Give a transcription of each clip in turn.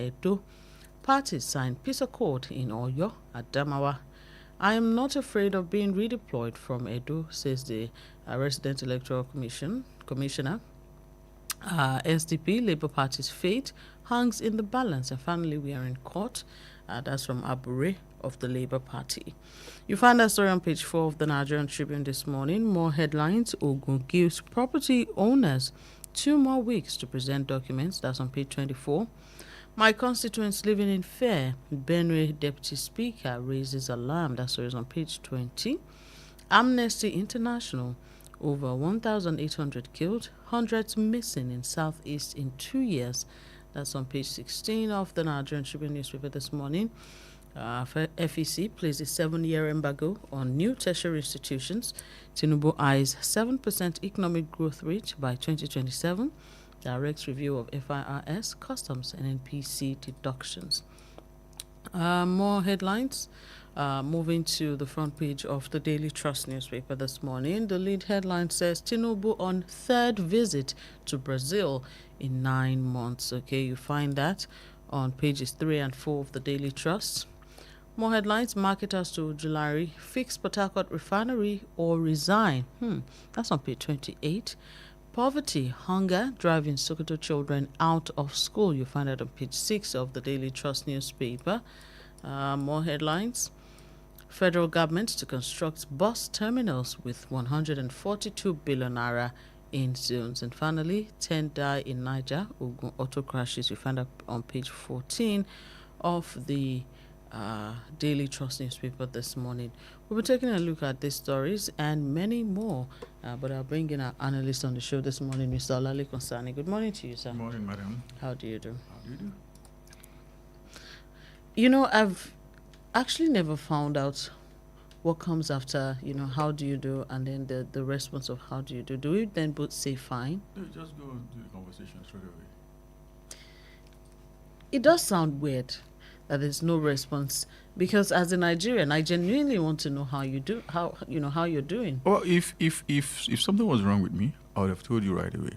Edo. Parties signed peace accord in Oyo, Adamawa. I am not afraid of being redeployed from Edo, says the Resident Electoral Commissioner. SDP, Labour Party's fate hangs in the balance, and finally we are in court. That's from Abure of the Labour Party. You find that story on page 4 of the Nigerian Tribune this morning. More headlines. Ogun gives property owners 2 more weeks to present documents. That's on page 24. My constituents living in fear. Benue Deputy Speaker raises alarm. That story is on page 20. Amnesty International. Over 1,800 killed, hundreds missing in Southeast in 2 years. That's on page 16 of the Nigerian Tribune newspaper this morning. FEC places a 7-year embargo on new tertiary institutions. Tinubu eyes 7% economic growth rate by 2027. Directs review of FIRS, customs, and NPC deductions. More headlines. Moving to the front page of the Daily Trust newspaper this morning, the lead headline says Tinubu on 3rd visit to Brazil in 9 months. Okay, you find that on pages 3 and 4 of the Daily Trust. More headlines. Marketers to Julari, fix Port Harcourt refinery or resign. That's on page 28. Poverty, hunger, driving Sokoto children out of school. You find that on page 6 of the Daily Trust newspaper. More headlines. Federal government to construct bus terminals with 142 billion naira in zones. And finally, 10 die in Niger, Ogun auto crashes. You find that on page 14 of the Daily Trust newspaper this morning. We'll be taking a look at these stories and many more, but I'll bring in our analyst on the show this morning, Mr. Olawole Konsani. Good morning to you, sir. Good morning, madam. How do you do? How do you do? You know, I've actually never found out what comes after, how do you do, and then the response of how do you do. Do we then both say fine? No, just go do the conversation straight away. It does sound weird that there's no response, because as a Nigerian, I genuinely want to know how you do, how you're doing. Well, if something was wrong with me, I would have told you right away.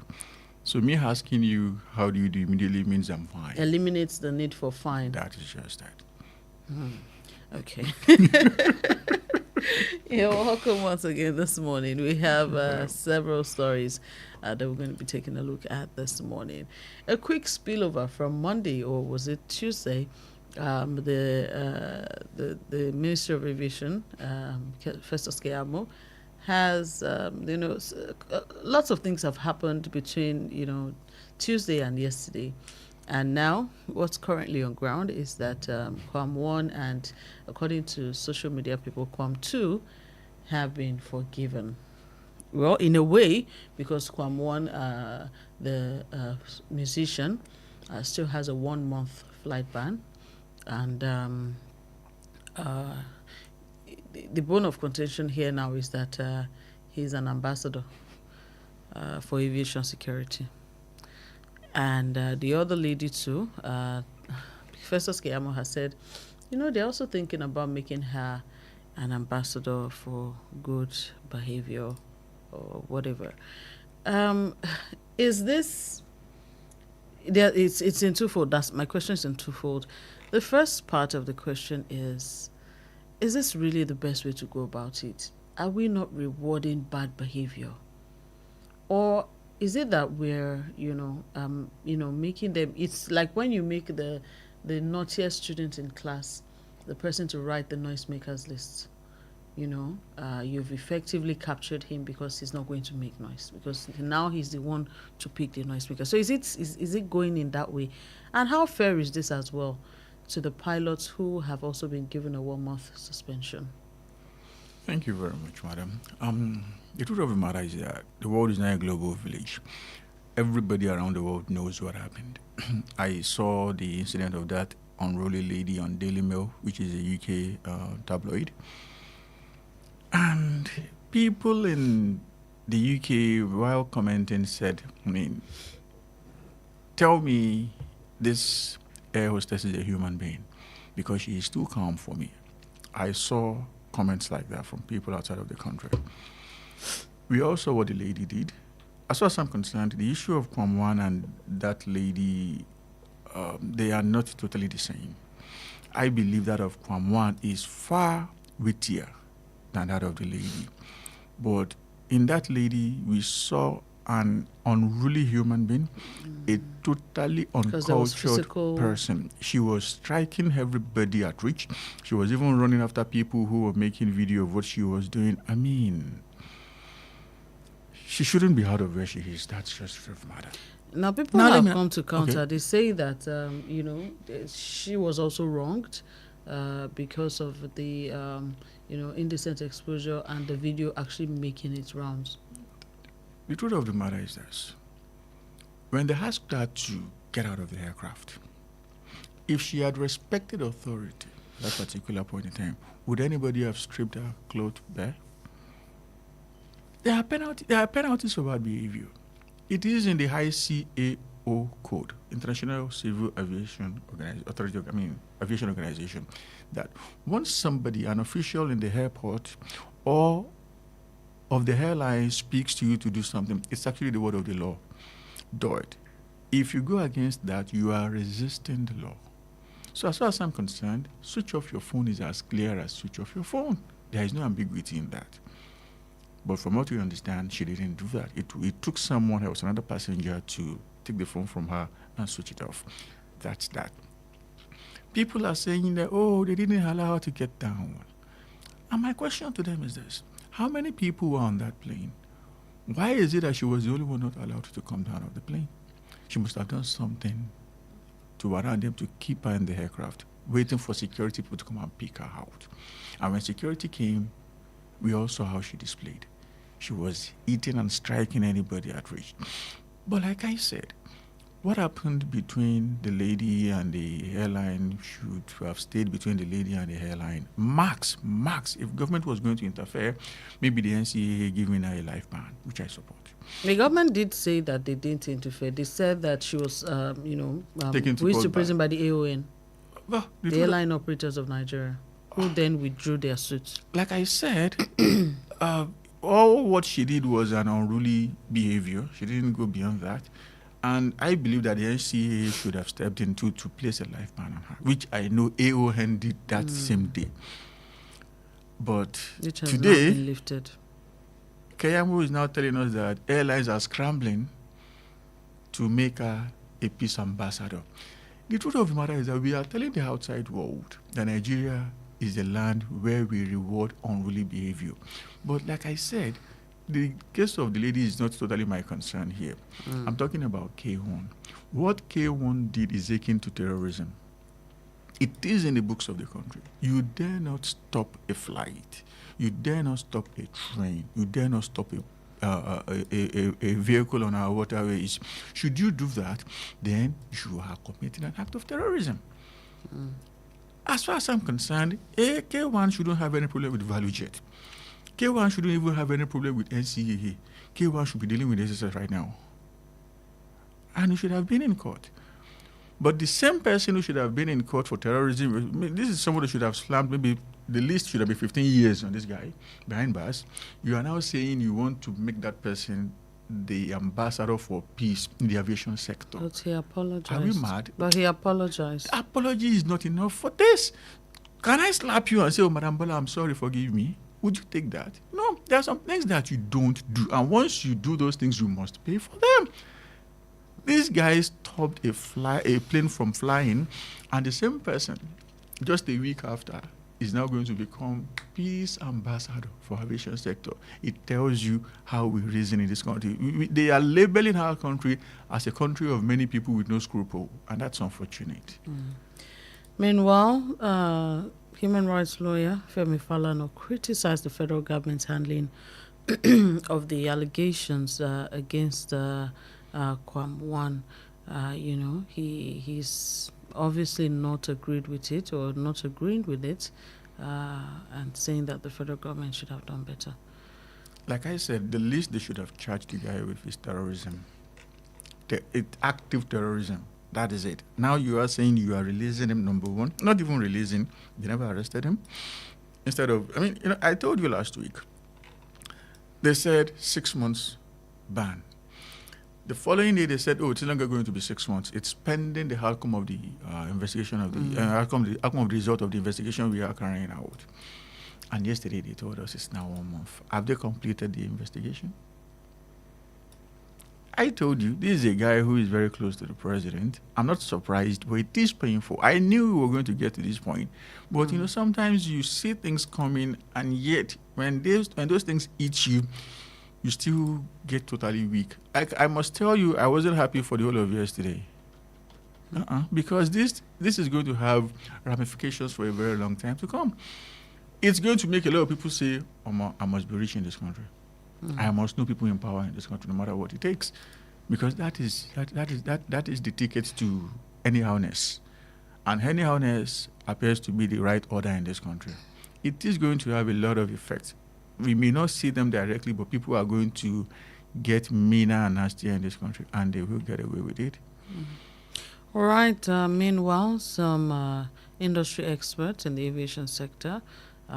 So me asking you how do you do immediately means I'm fine. Eliminates the need for fine. That is just that. Okay. Yeah, welcome once again this morning. We have several stories that we're going to be taking a look at this morning. A quick spillover from Monday, or was it Tuesday? The Ministry of Aviation, Festus Keyamo, has lots of things have happened between Tuesday and yesterday. And now, what's currently on ground is that Quam 1 and, according to social media people, Quam 2 have been forgiven. Well, in a way, because Quam 1, the musician, still has a 1-month flight ban. And the bone of contention here now is that he's an ambassador for aviation security. And the other lady too, Professor Skeyamo has said, they're also thinking about making her an ambassador for good behavior or whatever. Is this? It's in twofold. That's my question is in twofold. The first part of the question is this really the best way to go about it? Are we not rewarding bad behavior, or is it that we're, making them? It's like when you make the naughtiest student in class the person to write the noisemakers list. You've effectively captured him because he's not going to make noise, because now he's the one to pick the noisemaker. So is it going in that way? And how fair is this as well to the pilots who have also been given a 1-month suspension? Thank you very much, madam. The truth of the matter is that the world is not a global village. Everybody around the world knows what happened. I saw the incident of that unruly lady on Daily Mail, which is a UK tabloid. And people in the UK, while commenting, said, tell me this air hostess is a human being, because she is too calm for me. I saw comments like that from people outside of the country. We all saw what the lady did. As far as I'm concerned, the issue of Kwam 1 and that lady they are not totally the same. I believe that of Kwam is far wittier than that of the lady. But in that lady, we saw an unruly human being, a totally uncultured person. She was striking everybody at reach. She was even running after people who were making video of what she was doing. I mean, she shouldn't be out of where she is. That's just the matter. Now, people have come to counter. Okay. They say that, she was also wronged because of the, indecent exposure and the video actually making its rounds. The truth of the matter is this. When they asked her to get out of the aircraft, if she had respected authority at that particular point in time, would anybody have stripped her clothes bare? There are penalties for bad behavior. It is in the ICAO code, International Civil Aviation Aviation Organization, that once somebody, an official in the airport or of the airline, speaks to you to do something, it's actually the word of the law. Do it. If you go against that, you are resisting the law. So as far as I'm concerned, switch off your phone is as clear as switch off your phone. There is no ambiguity in that. But from what we understand, she didn't do that. It took someone else, another passenger, to take the phone from her and switch it off. That's that. People are saying that, they didn't allow her to get down. And my question to them is this. How many people were on that plane? Why is it that she was the only one not allowed to come down of the plane? She must have done something to allow them to keep her in the aircraft, waiting for security people to come and pick her out. And when security came, we all saw how she displayed. She was eating and striking anybody at reach. But like I said, what happened between the lady and the airline should have stayed between the lady and the airline. Max, if government was going to interfere, maybe the NCAA giving her a life ban, which I support. The government did say that they didn't interfere. They said that she was, taken to prison by the AON, the Airline Operators of Nigeria, who then withdrew their suits. Like I said, all what she did was an unruly behavior. She didn't go beyond that. And I believe that the NCAA should have stepped in to place a life ban on her, which I know AON did that same day. But which has today, not been lifted. Keyamo is now telling us that airlines are scrambling to make her a peace ambassador. The truth of the matter is that we are telling the outside world that Nigeria is a land where we reward unruly behavior. But like I said, the case of the lady is not totally my concern here. I'm talking about K1. What K1 did is akin to terrorism. It is in the books of the country. You dare not stop a flight. You dare not stop a train. You dare not stop a vehicle on our waterways. Should you do that, then you are committing an act of terrorism. As far as I'm concerned, K1 shouldn't have any problem with ValueJet. K1 shouldn't even have any problem with NCAA. K1 should be dealing with SSS right now. And he should have been in court. But the same person who should have been in court for terrorism, this is someone who should have slammed, maybe the list should have been 15 years on this guy behind bars. You are now saying you want to make that person the ambassador for peace in the aviation sector. But he apologized. Are we mad? But he apologized. Apology is not enough for this. Can I slap you and say, Madam Bola, I'm sorry, forgive me? Would you take that? No, there are some things that you don't do. And once you do those things, you must pay for them. These guys stopped a plane from flying, and the same person, just a week after, is now going to become peace ambassador for aviation sector. It tells you how we reason in this country. They are labeling our country as a country of many people with no scruple, and that's unfortunate. Meanwhile, human rights lawyer Femi Falana criticized the federal government's handling of the allegations against Kwam. He's obviously not agreed with it or not agreeing with it, and saying that the federal government should have done better. Like I said, the least they should have charged the guy with is terrorism. It's active terrorism. That is it. Now you are saying you are releasing him, number one. Not even releasing. They never arrested him. Instead of, I told you last week, they said 6 months ban. The following day, they said, "Oh, it's no longer going to be 6 months. It's pending the outcome of the investigation of the outcome of the result of the investigation we are carrying out." And yesterday, they told us it's now 1 month. Have they completed the investigation? I told you, this is a guy who is very close to the president. I'm not surprised, but it is painful. I knew we were going to get to this point. But, sometimes you see things coming, and yet, when those things eat you, you still get totally weak. I must tell you, I wasn't happy for the whole of yesterday. Because this is going to have ramifications for a very long time to come. It's going to make a lot of people say, I must be rich in this country. I must know people in power in this country, no matter what it takes, because that is the ticket to anyhowness, and anyhowness appears to be the right order in this country. It is going to have a lot of effects. We may not see them directly, but people are going to get meaner and nastier in this country, and they will get away with it. All right. Meanwhile, some industry experts in the aviation sector,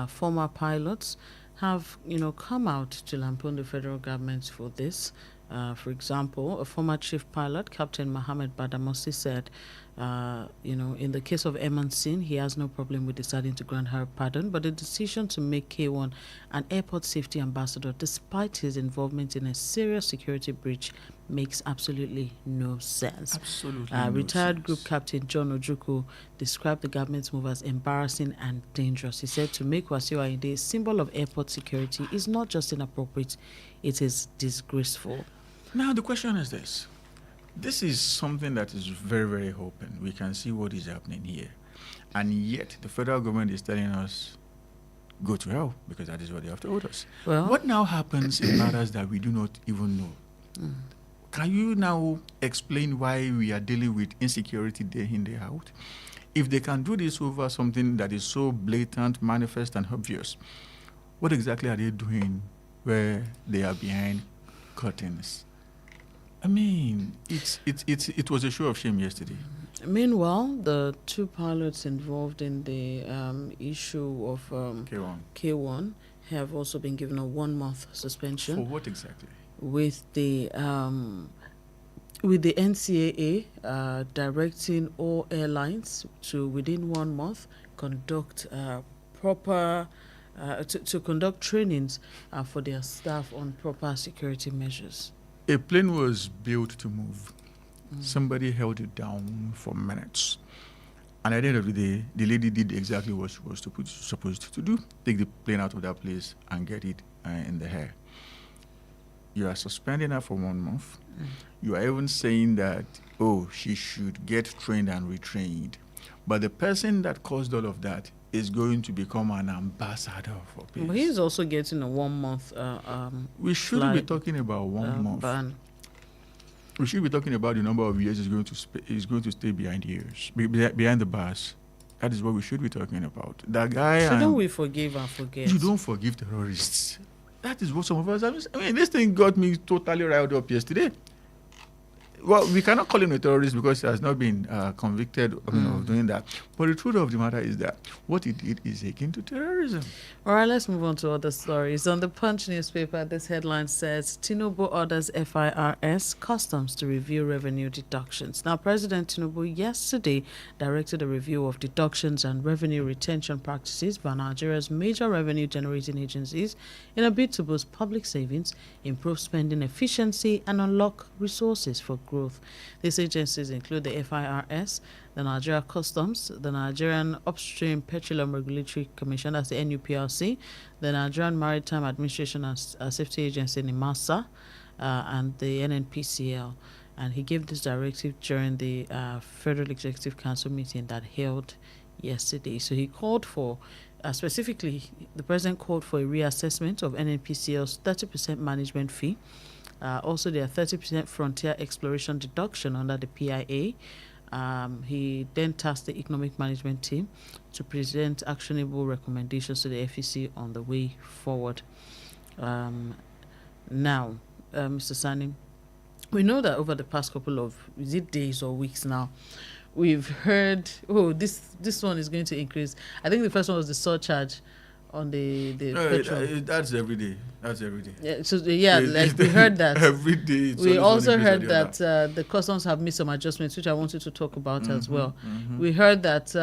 former pilots, have come out to lampoon the federal government for this. For example, a former chief pilot, Captain Mohammed Badamosi, said, in the case of Emansin, he has no problem with deciding to grant her pardon, but the decision to make K1 an airport safety ambassador, despite his involvement in a serious security breach, makes absolutely no sense. Absolutely Retired sense. Group Captain John Ojukwu described the government's move as embarrassing and dangerous. He said to make Wasiu Ayinde a symbol of airport security is not just inappropriate, it is disgraceful. Now, the question is this. This is something that is very, very open. We can see what is happening here. And yet, the federal government is telling us, go to hell, because that is what they have told us. Well, what now happens in matters that we do not even know? Can you now explain why we are dealing with insecurity day in, day out? If they can do this over something that is so blatant, manifest, and obvious, what exactly are they doing where they are behind curtains? I mean, it was a show of shame yesterday. Meanwhile, the two pilots involved in the issue of K1 have also been given a 1-month suspension. For what exactly? With the NCAA directing all airlines to within 1 month conduct to conduct trainings for their staff on proper security measures. A plane was built to move. Somebody held it down for minutes. And at the end of the day, the lady did exactly what she was supposed to do. Take the plane out of that place and get it in the air. You are suspending her for 1 month. You are even saying that, she should get trained and retrained. But the person that caused all of that is going to become an ambassador for peace. But he's also getting a 1 month we shouldn't be talking about 1 month. Ban. We should be talking about the number of years he's going to stay behind the bars. That is what we should be talking about. That guy. Shouldn't we forgive and forget? You don't forgive terrorists. That is what some of us have. I mean, this thing got me totally riled up yesterday. Well, we cannot call him a terrorist because he has not been convicted of doing that. But the truth of the matter is that what he did is akin to terrorism. All right, let's move on to other stories. On the Punch newspaper, this headline says, Tinubu orders FIRS Customs to review revenue deductions. Now, President Tinubu yesterday directed a review of deductions and revenue retention practices by Nigeria's major revenue-generating agencies in a bid to boost public savings, improve spending efficiency, and unlock resources for growth. These agencies include the FIRS, the Nigeria Customs, the Nigerian Upstream Petroleum Regulatory Commission, that's the NUPRC, the Nigerian Maritime Administration and Safety Agency, NIMASA, and the NNPCL. And he gave this directive during the Federal Executive Council meeting that held yesterday. So he called for, specifically, the President called for a reassessment of NNPCL's 30% management fee. Also, their 30% frontier exploration deduction under the PIA. He then tasked the economic management team to present actionable recommendations to the FEC on the way forward. Now, Mr. Sani, we know that over the past couple of days or weeks now, we've heard, this one is going to increase. I think the first one was the surcharge on the petrol. That's every day. That's every day. Yeah, so like we heard that. Every day. We also heard that the customs have made some adjustments, which I wanted to talk about as well. We heard that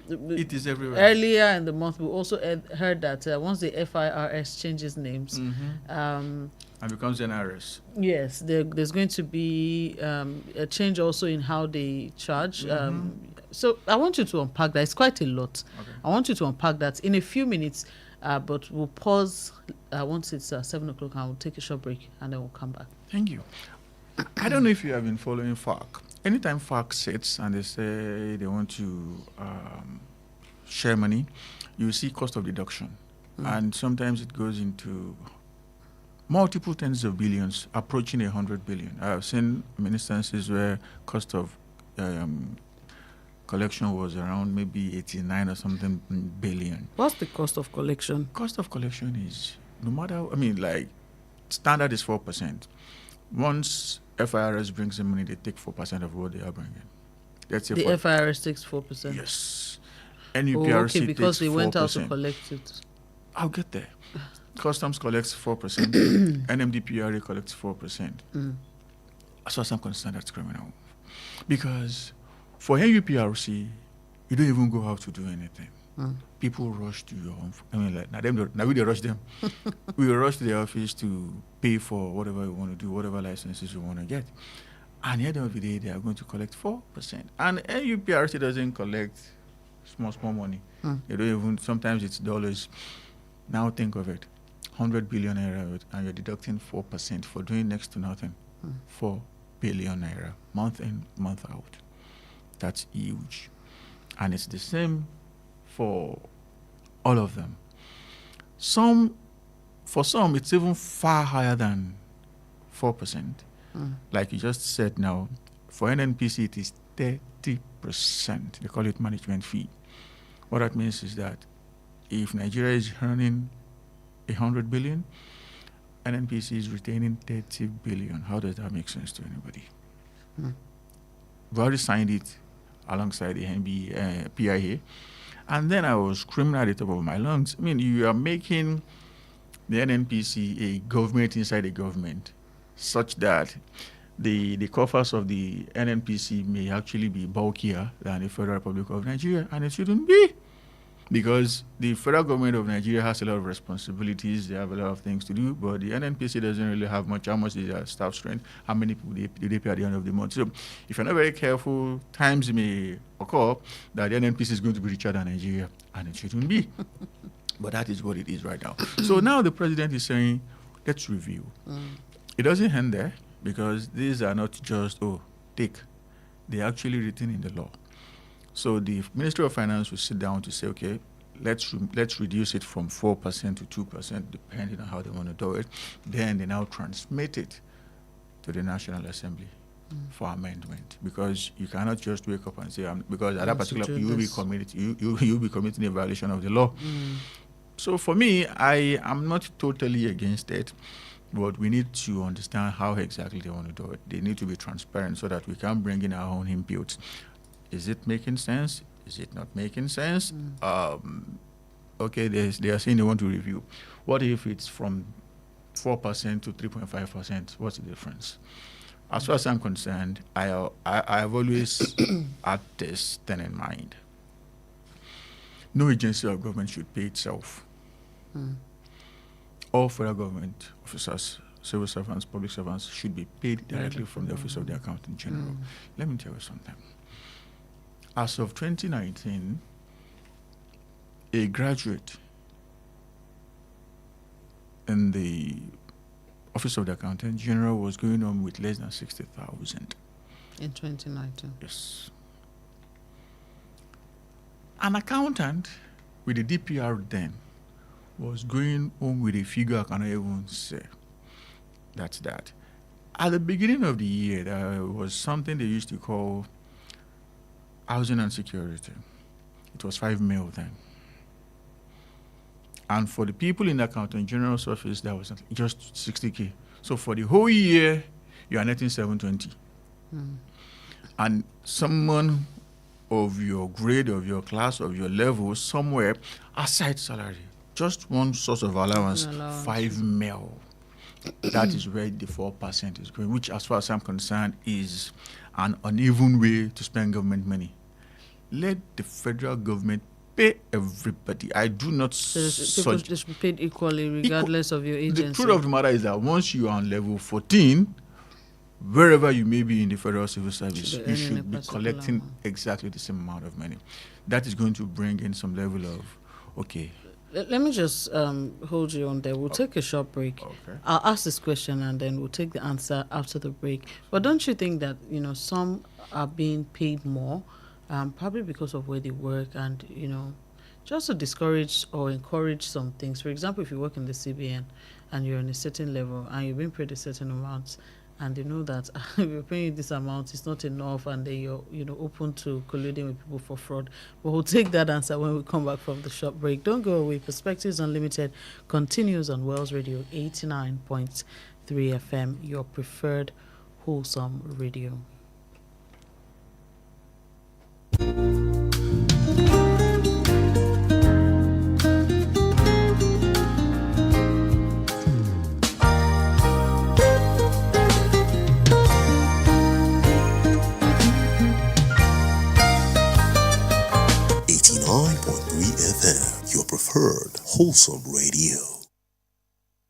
it is everywhere. Earlier in the month, we also heard that once the FIRS changes names, and becomes NRS. Yes, there's going to be a change also in how they charge. So I want you to unpack that. It's quite a lot. Okay. I want you to unpack that in a few minutes, but we'll pause once it's 7 o'clock, and we'll take a short break, and then we'll come back. Thank you. I don't know if you have been following FARC. Anytime FARC sits and they say they want to share money, you see cost of deduction. And sometimes it goes into multiple tens of billions, approaching 100 billion. I've seen instances where cost of collection was around maybe 89 or something billion. What's the cost of collection? Cost of collection is, no matter, like, standard is 4%. Once FIRS brings in money, they take 4% of what they are bringing. That's the FIRS takes 4%? Yes. NUPRC okay, because they 4%. went out to collect it. I'll get there. Customs collects 4%. NMDPRA collects 4%. As far as I'm concerned, that's criminal. Because for NUPRC, you don't even go out to do anything. People rush to your home. Now we rush them. We rush to the office to pay for whatever you want to do, whatever licenses you want to get. And at the end of the day, they are going to collect 4%. And NUPRC doesn't collect small money. They don't even, sometimes it's dollars. Now think of it. 100 billion naira, and you're deducting 4% for doing next to nothing. 4 billion naira, month in, month out. That's huge. And it's the same for all of them. For some, it's even far higher than 4%. Like you just said now, for NNPC, it is 30%. They call it management fee. What that means is that if Nigeria is earning 100 billion, NNPC is retaining 30 billion. How does that make sense to anybody? We already signed it alongside the PIA. And then I was screaming at the top of my lungs. I mean, you are making the NNPC a government inside a government, such that the coffers of the NNPC may actually be bulkier than the Federal Republic of Nigeria, and it shouldn't be. Because the federal government of Nigeria has a lot of responsibilities, they have a lot of things to do, but the NNPC doesn't really have much. How much is their staff strength? How many people do they pay at the end of the month? So if you're not very careful, times may occur that the NNPC is going to be richer than Nigeria, and it shouldn't be. But that is what it is right now. So now the president is saying, let's review. It doesn't end there, because these are not just, take. They're actually written in the law. So the Ministry of Finance will sit down to say, okay, let's reduce it from 4% to 2%, depending on how they want to do it. Then they now transmit it to the National Assembly for amendment, because you cannot just wake up and say, because at that particular point you'll be committing a violation of the law. So for me, I am not totally against it, but we need to understand how exactly they want to do it. They need to be transparent so that we can bring in our own inputs. Is it making sense? Is it not making sense? Okay, they are saying they want to review. What if it's from 4% to 3.5%? What's the difference? As far as I'm concerned, I have always had this thing in mind. No agency of government should pay itself. All federal government officers, civil servants, public servants should be paid directly from the Office of the Accountant General. Let me tell you something. As of 2019, a graduate in the Office of the Accountant General was going on with less than 60,000. In 2019? Yes. An accountant with a DPR then was going home with a figure I cannot even say. That's that. At the beginning of the year, there was something they used to call housing and security. It was 5 mil then. And for the people in the Accountant General's office, that was just 60K. So for the whole year, you are netting 720. And someone of your grade, of your class, of your level, somewhere, aside salary, just one source of allowance, Allowance. 5 mil. That is where the 4% is going, which, as far as I'm concerned, is an uneven way to spend government money. Let the federal government pay everybody. I do not People just be paid equally, regardless of your agency. The truth of the matter is that once you are on level 14, wherever you may be in the federal civil service, you should be collecting exactly the same amount of money. That is going to bring in some level of, okay. Let me just hold you on there. We'll take a short break. Okay. I'll ask this question and then we'll take the answer after the break. But don't you think that, some are being paid more, probably because of where they work and, just to discourage or encourage some things. For example, if you work in the CBN and you're on a certain level and you've been paid a certain amount, and they know that if you're paying you this amount, it's not enough, and then you're open to colluding with people for fraud. But we'll take that answer when we come back from the short break. Don't go away. Perspectives Unlimited continues on Wells Radio 89.3 FM, your preferred wholesome radio. Your preferred wholesome radio.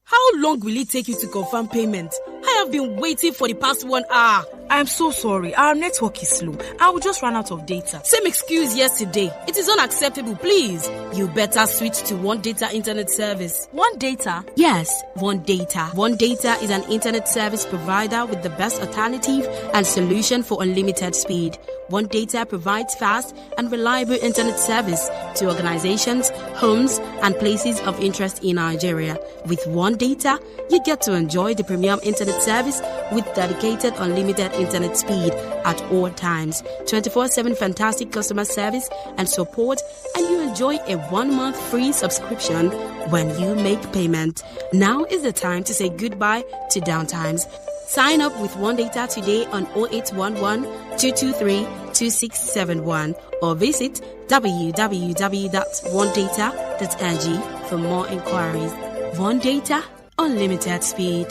How long will it take you to confirm payment? I have been waiting for the past 1 hour. I'm so sorry. Our network is slow. I will just run out of data. Same excuse yesterday. It is unacceptable, please. You better switch to One Data Internet Service. One Data? Yes, One Data. One Data is an internet service provider with the best alternative and solution for unlimited speed. One Data provides fast and reliable internet service to organizations, homes, and places of interest in Nigeria. With One Data, you get to enjoy the premium internet service with dedicated unlimited internet speed at all times, 24/7 fantastic customer service and support, and you enjoy a 1-month free subscription when you make payment. Now is the time to say goodbye to downtimes. Sign up with One Data today on 0811 223 2671 or visit www.onedata.ng for more inquiries. One Data, unlimited speed.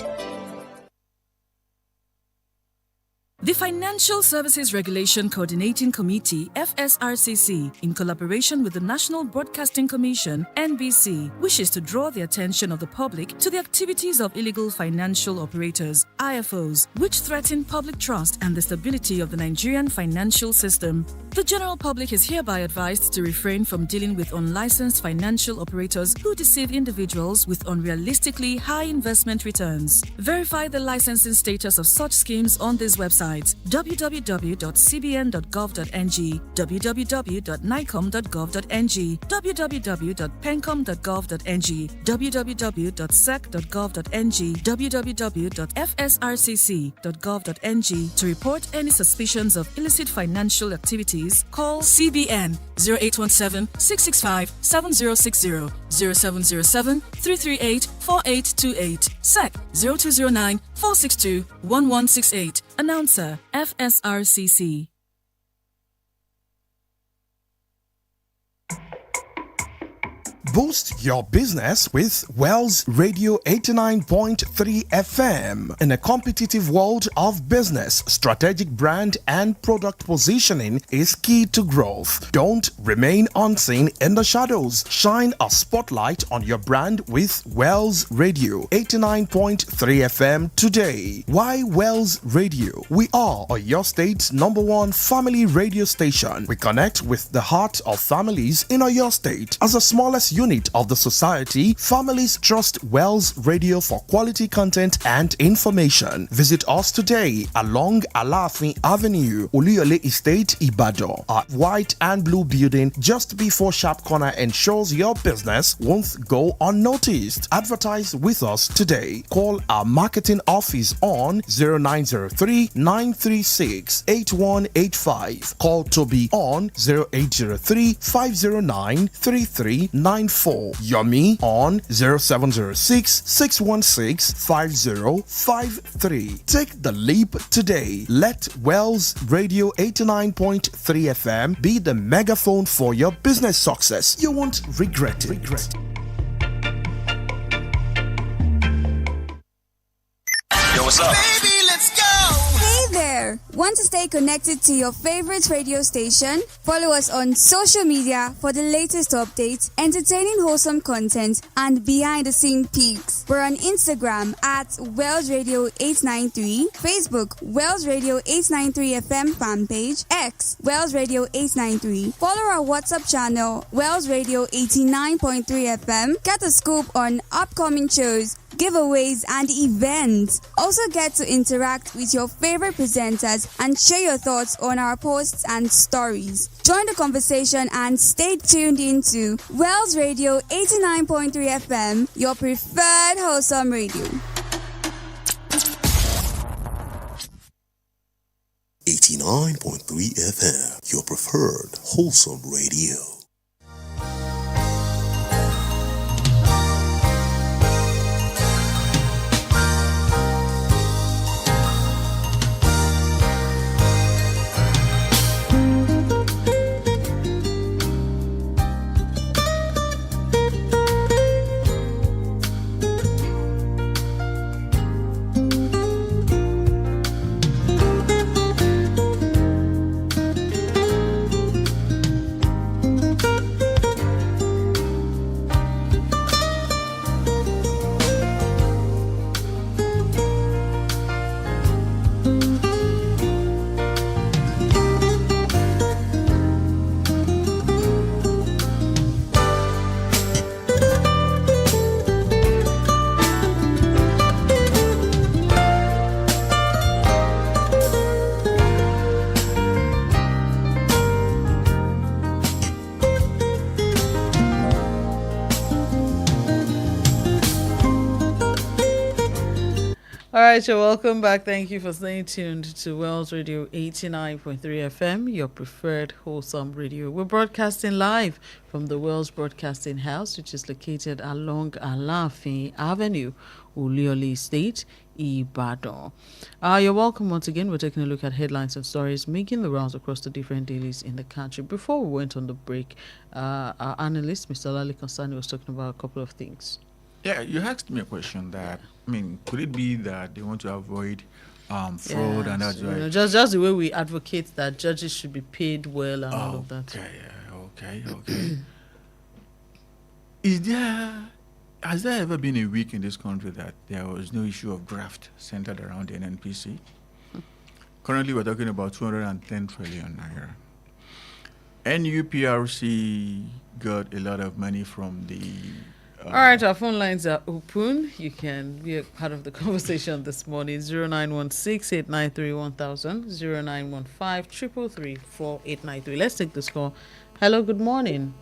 The Financial Services Regulation Coordinating Committee, FSRCC, in collaboration with the National Broadcasting Commission, NBC, wishes to draw the attention of the public to the activities of illegal financial operators, IFOs, which threaten public trust and the stability of the Nigerian financial system. The general public is hereby advised to refrain from dealing with unlicensed financial operators who deceive individuals with unrealistically high investment returns. Verify the licensing status of such schemes on this website: www.cbn.gov.ng, www.nicom.gov.ng, www.pencom.gov.ng, www.sec.gov.ng, www.fsrcc.gov.ng. To report any suspicions of illicit financial activities, call CBN 0817-665-7060, 0707-338-4828, SEC 0209-462-1168. Announcer, FSRCC. Boost your business with Wells Radio 89.3 FM. In a competitive world of business, strategic brand and product positioning is key to growth. Don't remain unseen in the shadows. Shine a spotlight on your brand with Wells Radio 89.3 FM today. Why Wells Radio? We are your state's #1 family radio station. We connect with the heart of families in your state. As the smallest unit of the society, families trust Wells Radio for quality content and information. Visit us today along Alafin Avenue, Oluyole Estate, Ibadan. Our white and blue building just before Sharp Corner ensures your business won't go unnoticed. Advertise with us today. Call our marketing office on 0903-936-8185. Call Toby on 0803-509-3394. Yomi on 0706-616-5053. Take the leap today. Let Wells Radio 89.3 FM be the megaphone for your business success. You won't regret it. what's up? Baby, let's go! Hey there! Want to stay connected to your favorite radio station? Follow us on social media for the latest updates, entertaining wholesome content, and behind-the-scene peaks. We're on Instagram at Wells Radio 893, Facebook Wells Radio 893 FM fanpage, X Wells Radio 893. Follow our WhatsApp channel Wells Radio 89.3 FM. Get a scoop on upcoming shows, giveaways, and events. Also get to interact with your favorite presenters and share your thoughts on our posts and stories. Join the conversation and stay tuned into Wells Radio 89.3 FM, your preferred wholesome radio. 89.3 FM, your preferred wholesome radio. All right, so welcome back. Thank you for staying tuned to Wells Radio 89.3 FM, your preferred wholesome radio. We're broadcasting live from the Wells Broadcasting House, which is located along Alaafin Avenue, Uliole State, Ibadan. You're welcome once again. We're taking a look at headlines and stories making the rounds across the different dailies in the country. Before we went on the break, our analyst, Mr. Lali Konsani, was talking about a couple of things. Yeah, you asked me a question that, could it be that they want to avoid fraud and that's why? Just the way we advocate that judges should be paid well and all of that. Okay. Has there ever been a week in this country that there was no issue of graft centered around the NNPC? Currently, we're talking about 210 trillion naira. NUPRC got a lot of money from the... All right, our phone lines are open. You can be a part of the conversation this morning. 0916-893-1000, 0915-333-4893. Let's take this call. Hello, good morning.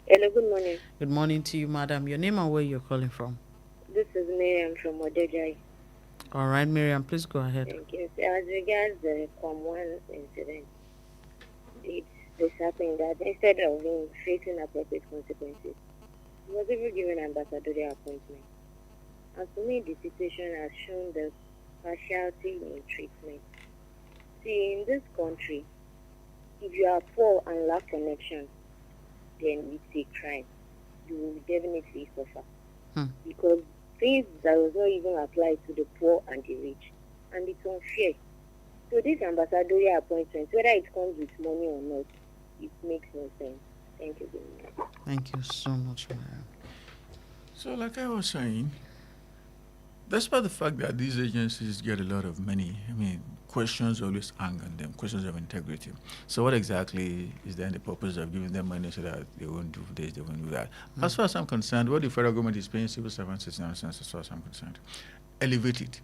Hello, good morning. Good morning to you, madam. Your name and where you're calling from? This is Miriam from Odejai. All right, Miriam, please go ahead. Thank you. As regards the Form 1 incident, this happened that instead of him facing appropriate consequences, he was even given ambassadorial appointment. And to me, the situation has shown the partiality in treatment. See, in this country, if you are poor and lack connection, then it's a crime. You will definitely suffer. Because things that was not even applied to the poor and the rich. And it's unfair. So this ambassadorial appointment, whether it comes with money or not, it makes no sense. Thank you very much. Thank you so much, Miriam. So like I was saying, despite the fact that these agencies get a lot of money, questions always hang on them, questions of integrity. So what exactly is then the purpose of giving them money so that they won't do this, they won't do that? As far as I'm concerned, what the federal government is paying civil servants is nonsense as far as I'm concerned. Elevate it.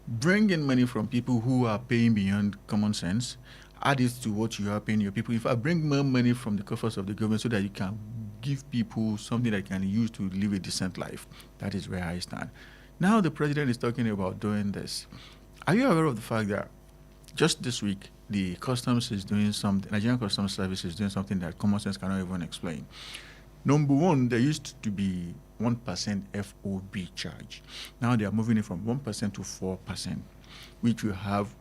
Bring in money from people who are paying beyond common sense. Add it to what you are paying your people. If I bring more money from the coffers of the government so that you can give people something they can use to live a decent life, that is where I stand. Now the president is talking about doing this. Are you aware of the fact that just this week, the customs is doing something, Nigerian Customs Service is doing something that common sense cannot even explain? Number one, there used to be 1% FOB charge. Now they are moving it from 1% to 4%, which will have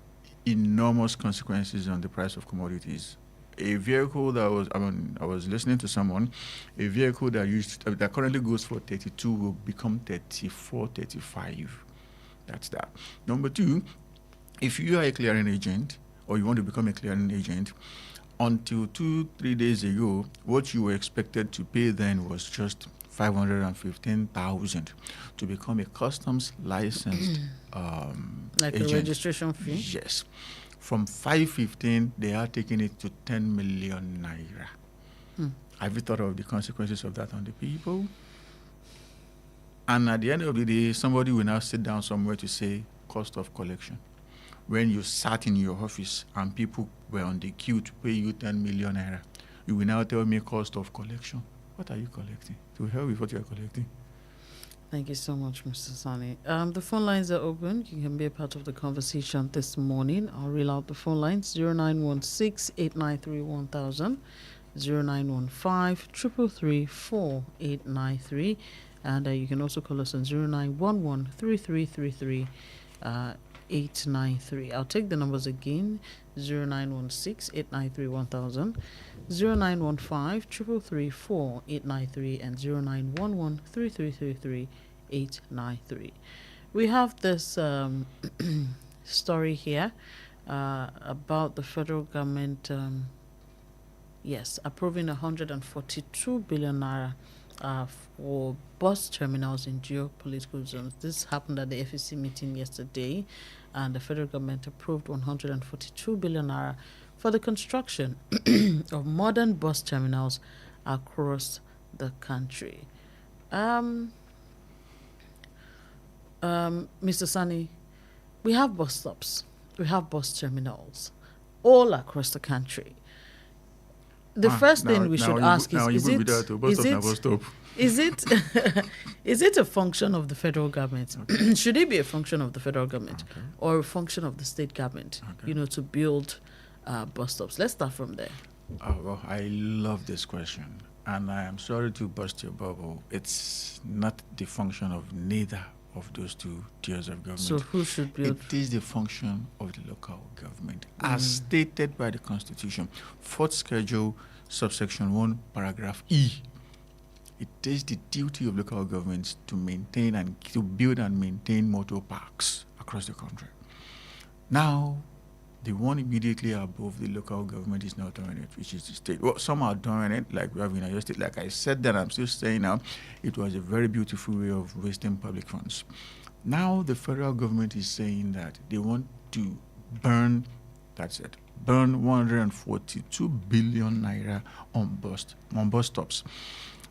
enormous consequences on the price of commodities. A vehicle that was, I was listening to someone, a vehicle that currently goes for 32 will become 34, 35. That's that. Number two, if you are a clearing agent or you want to become a clearing agent, until 2-3 days ago, what you were expected to pay then was just 515,000 to become a customs licensed like agent. a registration fee? Yes. From 515, they are taking it to 10 million naira. Have you thought of the consequences of that on the people? And at the end of the day, somebody will now sit down somewhere to say cost of collection. When you sat in your office and people were on the queue to pay you 10 million naira, you will now tell me cost of collection. What are you collecting? To hell with what you are collecting. Thank you so much, Mr. Sani. The phone lines are open. You can be a part of the conversation this morning. I'll reel out the phone lines: 0916-893-1000, 0915-333-4893, and you can also call us on 0911-3333. 893. I'll take the numbers again: 0916-893-1000, 0915-333-4893, and 0911-3333-893. We have this story here about the federal government, approving 142 billion naira for bus terminals in geopolitical zones. This happened at the FEC meeting yesterday, and the federal government approved 142 billion naira for the construction of modern bus terminals across the country. Mr. Sani, we have bus stops, we have bus terminals all across the country. The first thing we should ask is it a function of the federal government? Okay. Should it be a function of the federal government, okay, or a function of the state government, okay, to build bus stops? Let's start from there. Well, I love this question, and I am sorry to burst your bubble. It's not the function of neither of those two tiers of government. So who should build? It is the function of the local government, as stated by the Constitution, 4th Schedule, subsection 1, paragraph E. It is the duty of local governments to maintain and to build and maintain motor parks across the country. Now, the one immediately above the local government is not doing it, which is the state. Well, some are doing it, like we have in our state. Like I said then, I'm still saying now, it was a very beautiful way of wasting public funds. Now the federal government is saying that they want to burn 142 billion naira on bus stops.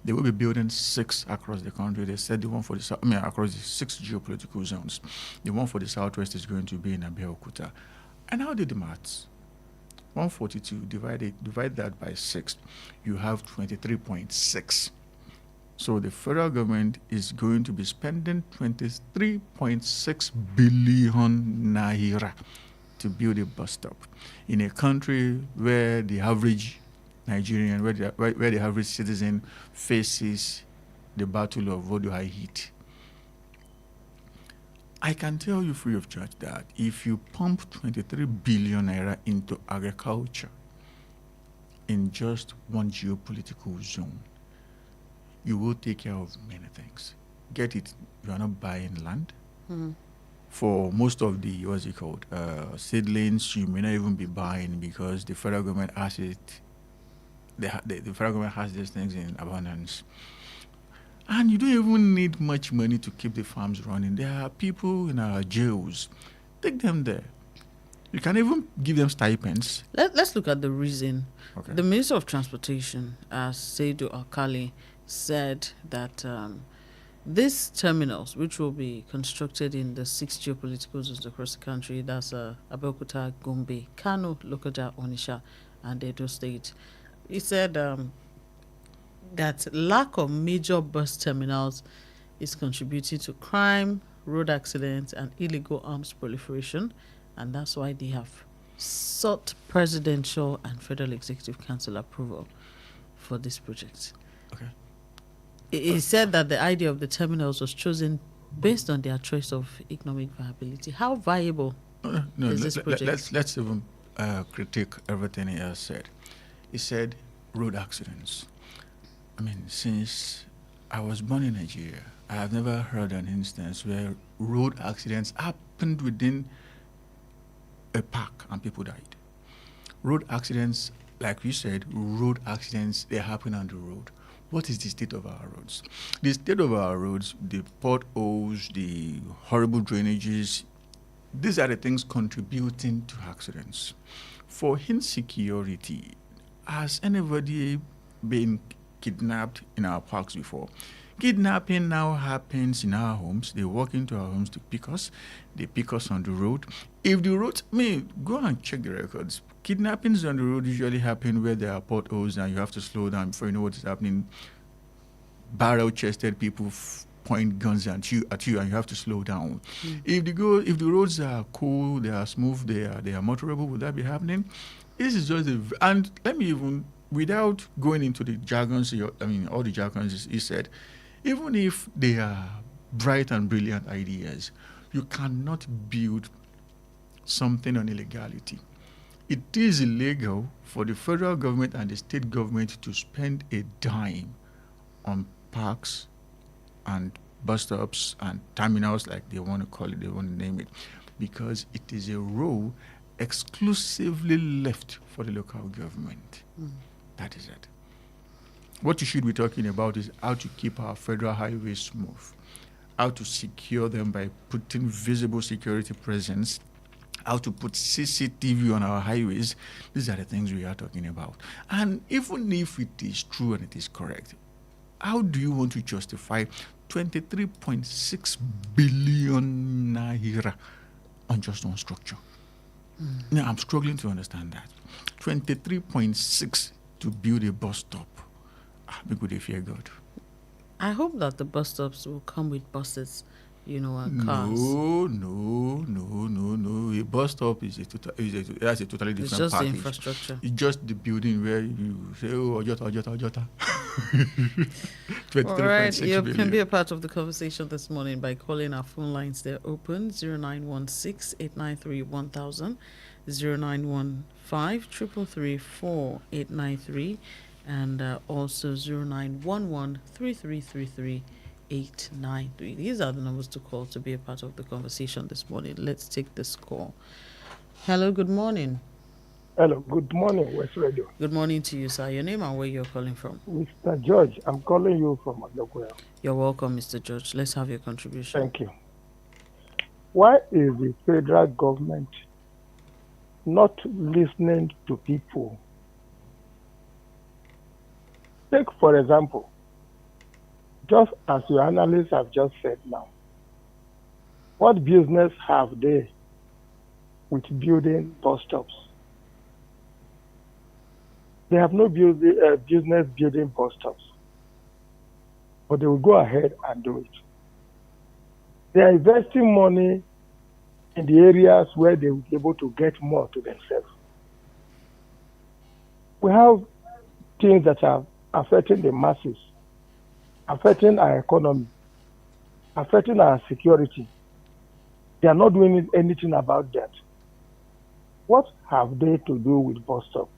They will be building 6 across the country. They said the one for the across the 6 geopolitical zones. The one for the southwest is going to be in Abeokuta. And how did the maths? 142, divide that by 6, you have 23.6. So the federal government is going to be spending 23.6 billion naira to build a bus stop in a country where the average Nigerian, where the average citizen faces the battle of what do I eat. I can tell you free of charge that if you pump 23 billion naira into agriculture in just one geopolitical zone, you will take care of many things. Get it, you are not buying land. For most of the, seedlings, you may not even be buying because the federal government has it. The federal government has these things in abundance. And you don't even need much money to keep the farms running. There are people in our jails. Take them there. You can even give them stipends. Let's look at the reason. Okay. The Minister of Transportation, Seidu Alkali, said that these terminals, which will be constructed in the 6 geopolitical zones across the country, that's Abeokuta, Gombe, Kano, Lokoja, Onitsha, and Edo State, he said that lack of major bus terminals is contributing to crime, road accidents, and illegal arms proliferation, and that's why they have sought presidential and federal executive council approval for this project. Okay. He said that the idea of the terminals was chosen based on their choice of economic viability. How viable is this project? Let's even critique everything he has said. He said road accidents. I mean, since I was born in Nigeria. I have never heard an instance where road accidents happened within a park and people died. Road accidents, like you said, road accidents, they happen on the road. What is the state of our roads? The state of our roads, the potholes, the horrible drainages, these are the things contributing to accidents. For insecurity, has anybody been kidnapped in our parks before? Kidnapping now happens in our homes. They walk into our homes to pick us. They pick us on the road. If the road, go and check the records. Kidnappings on the road usually happen where there are potholes and you have to slow down before you know what is happening. Barrel-chested people point guns at you and you have to slow down. If the roads are cool, they are smooth, they are motorable, would that be happening? This is just and let me even, without going into the jargons, all the jargons he said, even if they are bright and brilliant ideas, you cannot build something on illegality. It is illegal for the federal government and the state government to spend a dime on parks and bus stops and terminals, like they want to call it, they want to name it, because it is a role exclusively left for the local government. That is it. What you should be talking about is how to keep our federal highways smooth, how to secure them by putting visible security presence, how to put CCTV on our highways. These are the things we are talking about. And even if it is true and it is correct, how do you want to justify 23.6 billion naira on just one structure? Now, I'm struggling to understand that. 23.6 to build a bus stop. Maybe they fear God. I hope that the bus stops will come with buses, and cars. No. A bus stop is that's a totally different package. It's just the infrastructure. It's just the building where you say, Ojota. All right, you can be a part of the conversation this morning by calling our phone lines. They're open, 0916-893-1000, 0915-333-4893, and also 0911-3333-893. These are the numbers to call to be a part of the conversation this morning. Let's take this call. Hello, good morning. Hello, good morning, West Radio. Good morning to you, sir. Your name and where you're calling from? Mr. George, I'm calling you from Olawole. You're welcome, Mr. George. Let's have your contribution. Thank you. Why is the federal government not listening to people? Take, for example, just as your analysts have just said now, what business have they with building bus stops? They have no business building bus stops, but they will go ahead and do it. They are investing money in the areas where they will be able to get more to themselves. We have things that are affecting the masses, affecting our economy, affecting our security. They are not doing anything about that. What have they to do with bus stop?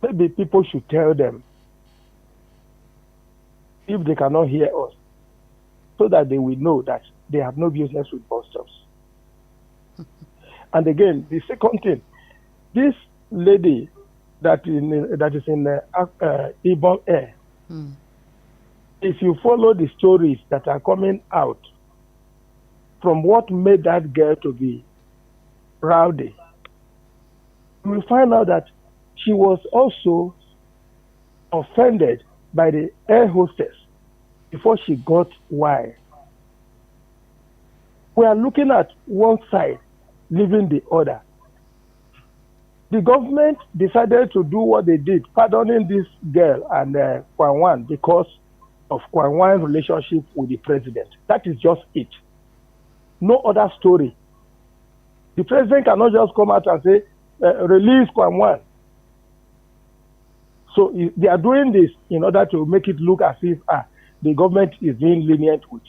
Maybe people should tell them if they cannot hear us, so that they will know that they have no business with bus stops. And again, the second thing, this lady that is in Ibon Air, if you follow the stories that are coming out from what made that girl to be rowdy, you will find out that she was also offended by the air hostess before she got wired. We are looking at one side, leaving the other. The government decided to do what they did, pardoning this girl and Kwanwan because of Kwanwan's relationship with the president. That is just it. No other story. The president cannot just come out and say, release Kwanwan. So they are doing this in order to make it look as if the government is being lenient with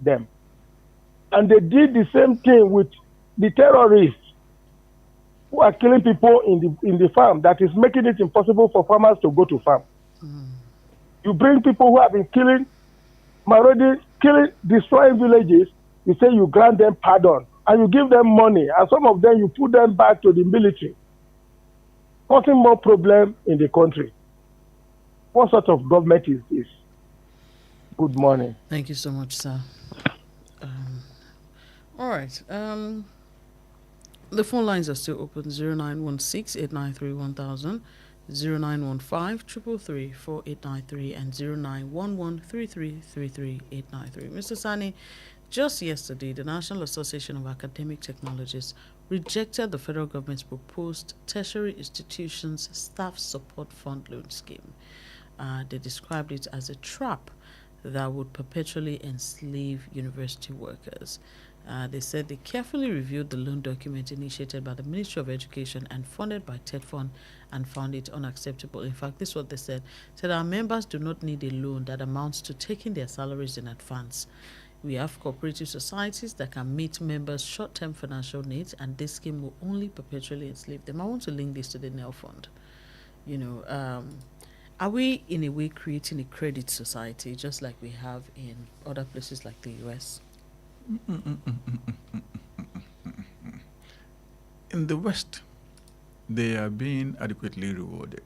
them. And they did the same thing with the terrorists who are killing people in the farm, that is making it impossible for farmers to go to farm. You bring people who have been killing Marodi killing, destroying villages, you say you grant them pardon and you give them money, and some of them you put them back to the military, causing more problem in the country. What sort of government is this? Good morning. Thank you so much, sir. All right. The phone lines are still open: 0916-893-1000, 0915-333-4893, and 0911-3333-893. Mr. Sani, just yesterday, the National Association of Academic Technologists rejected the federal government's proposed tertiary institutions staff support fund loan scheme. They described it as a trap that would perpetually enslave university workers. They said they carefully reviewed the loan document initiated by the Ministry of Education and funded by TED Fund and found it unacceptable. In fact, this is what they said. Said our members do not need a loan that amounts to taking their salaries in advance. We have cooperative societies that can meet members' short-term financial needs, and this scheme will only perpetually enslave them. I want to link this to the NEL Fund. Are we in a way creating a credit society just like we have in other places like the US? In the West, they are being adequately rewarded.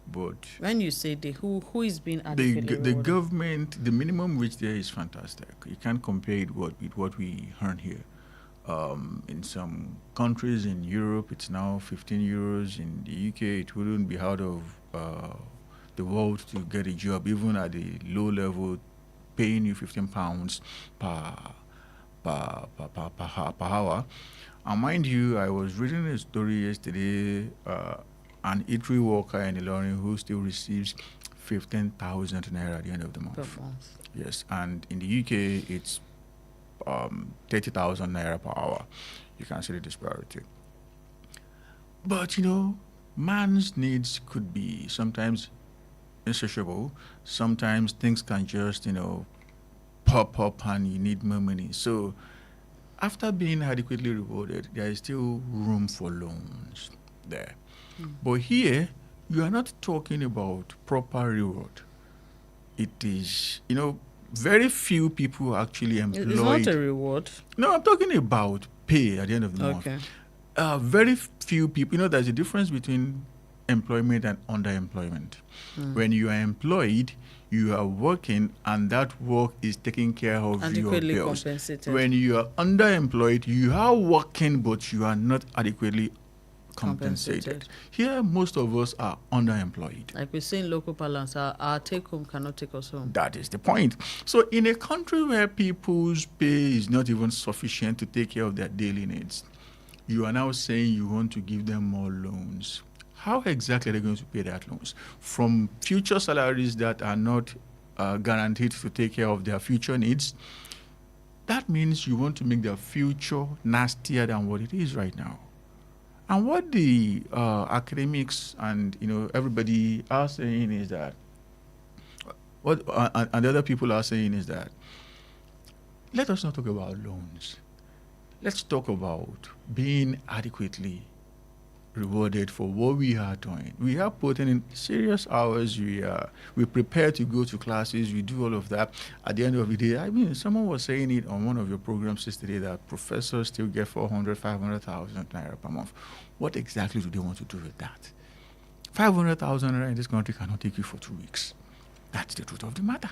But when you say who is being adequately rewarded? The government, the minimum wage there is fantastic. You can't compare it with what we earn here. In some countries in Europe, it's now 15 euros. In the UK, it wouldn't be out of the world to get a job, even at the low level, paying you £15 per hour. And mind you, I was reading a story yesterday, an eatery worker in Ilorin who still receives 15,000 naira at the end of the month. Per month. Yes, and in the UK, it's 30,000 naira per hour. You can see the disparity. But, man's needs could be sometimes insatiable. Sometimes things can just, pop up and you need more money. So after being adequately rewarded, there is still room for loans there. But here, you are not talking about proper reward. It is, very few people actually employed. It's not a reward. No, I'm talking about pay at the end of the month. Very few people, there's a difference between employment and underemployment. When you are employed, you are working and that work is taking care of adequately your bills. Compensated. When you are underemployed, you are working but you are not adequately compensated. Here, most of us are underemployed. Like we say in local parlance, our take home cannot take us home. That is the point. So in a country where people's pay is not even sufficient to take care of their daily needs, you are now saying you want to give them more loans. How exactly are they going to pay that loans? From future salaries that are not guaranteed to take care of their future needs? That means you want to make their future nastier than what it is right now. And what the academics and everybody are saying is that, and the other people are saying is that, let us not talk about loans. Let's talk about being adequately rewarded for what we are doing. We are putting in serious hours. We prepare to go to classes. We do all of that. At the end of the day, someone was saying it on one of your programs yesterday that professors still get 400, 500,000 naira per month. What exactly do they want to do with that? 500,000 naira in this country cannot take you for 2 weeks. That's the truth of the matter.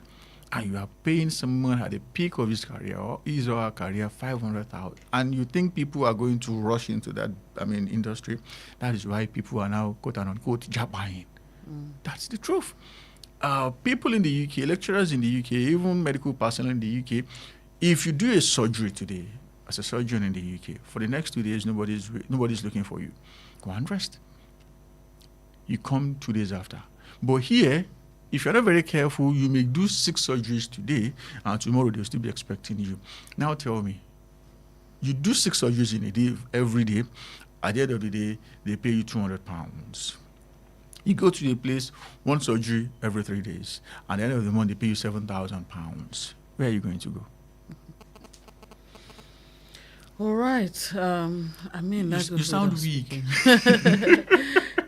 And you are paying someone at the peak of his career or his or her career 500,000, and you think people are going to rush into that industry. That is why people are now quote unquote job buying. That's the truth. People in the UK, lecturers in the UK, even medical personnel in the UK, if you do a surgery today as a surgeon in the UK, for the next 2 days nobody's looking for you. Go and rest. You come 2 days after. But here, if you're not very careful, you may do 6 surgeries today, and tomorrow they'll still be expecting you. Now tell me, you do 6 surgeries in a day, every day. At the end of the day, they pay you £200. You go to a place, 1 surgery every 3 days. At the end of the month, they pay you £7,000. Where are you going to go? All right. You sound weak.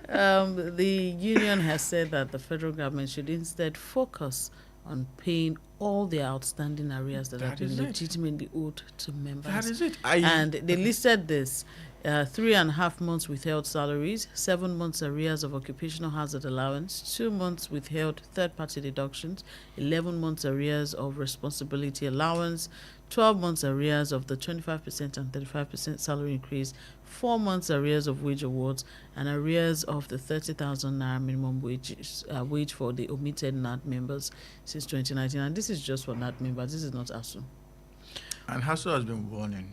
The union has said that the federal government should instead focus on paying all the outstanding arrears that have been is it. legitimately owed to members. That is it. And they listed this: 3.5 months withheld salaries, 7 months arrears of occupational hazard allowance, 2 months withheld third-party deductions, 11 months arrears of responsibility allowance, 12 months arrears of the 25% and 35% salary increase, 4 months arrears of wage awards, and arrears of the 30,000 naira minimum wage for the omitted NAT members since 2019. And this is just for NAT members. This is not ASU. And ASU has been warning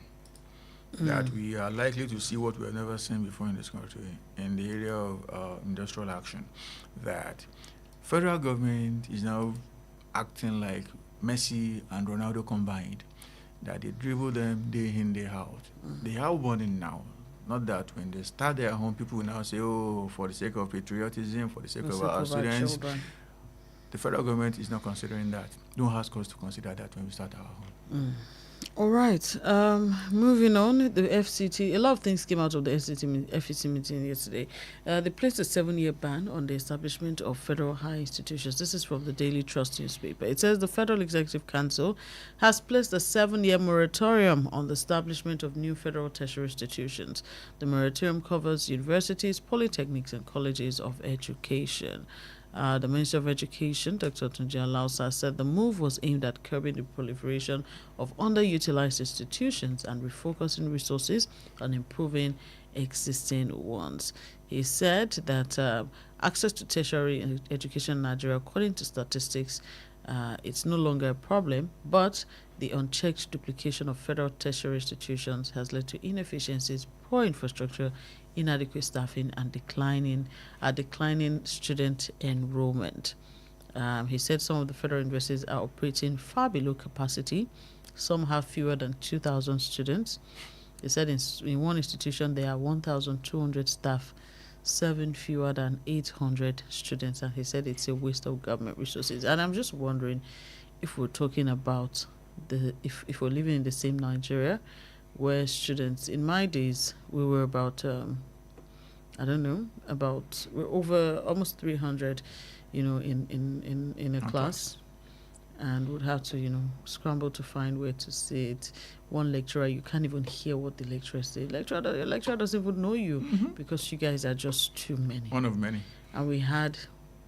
that we are likely to see what we have never seen before in this country in the area of industrial action. That federal government is now acting like Messi and Ronaldo combined. That they dribble them day in, day out. They are warning now. Not that when they start their home, people will now say, oh, for the sake of patriotism, for the sake of our students. The federal government is not considering that. Don't ask us to consider that when we start our home. All right. Moving on, the FCT. A lot of things came out of the FCT meeting yesterday. They placed a 7-year ban on the establishment of federal high institutions. This is from the Daily Trust newspaper. It says the Federal Executive Council has placed a 7-year moratorium on the establishment of new federal tertiary institutions. The moratorium covers universities, polytechnics, and colleges of education. The Minister of Education, Dr. Tunji Alausa, said the move was aimed at curbing the proliferation of underutilized institutions and refocusing resources on improving existing ones. He said that access to tertiary education in Nigeria, according to statistics, it's no longer a problem, but the unchecked duplication of federal tertiary institutions has led to inefficiencies, poor infrastructure, inadequate staffing, and declining student enrollment. He said some of the federal universities are operating far below capacity. Some have fewer than 2,000 students. He said in one institution there are 1,200 staff, 7 fewer than 800 students, and he said it's a waste of government resources. And I'm just wondering if we're talking about if we're living in the same Nigeria where students, in my days, we were about, we're over almost 300, in a class, and would have to, scramble to find where to sit. One lecturer, you can't even hear what the lecturer says. Lecturer doesn't even know you because you guys are just too many. One of many. And we had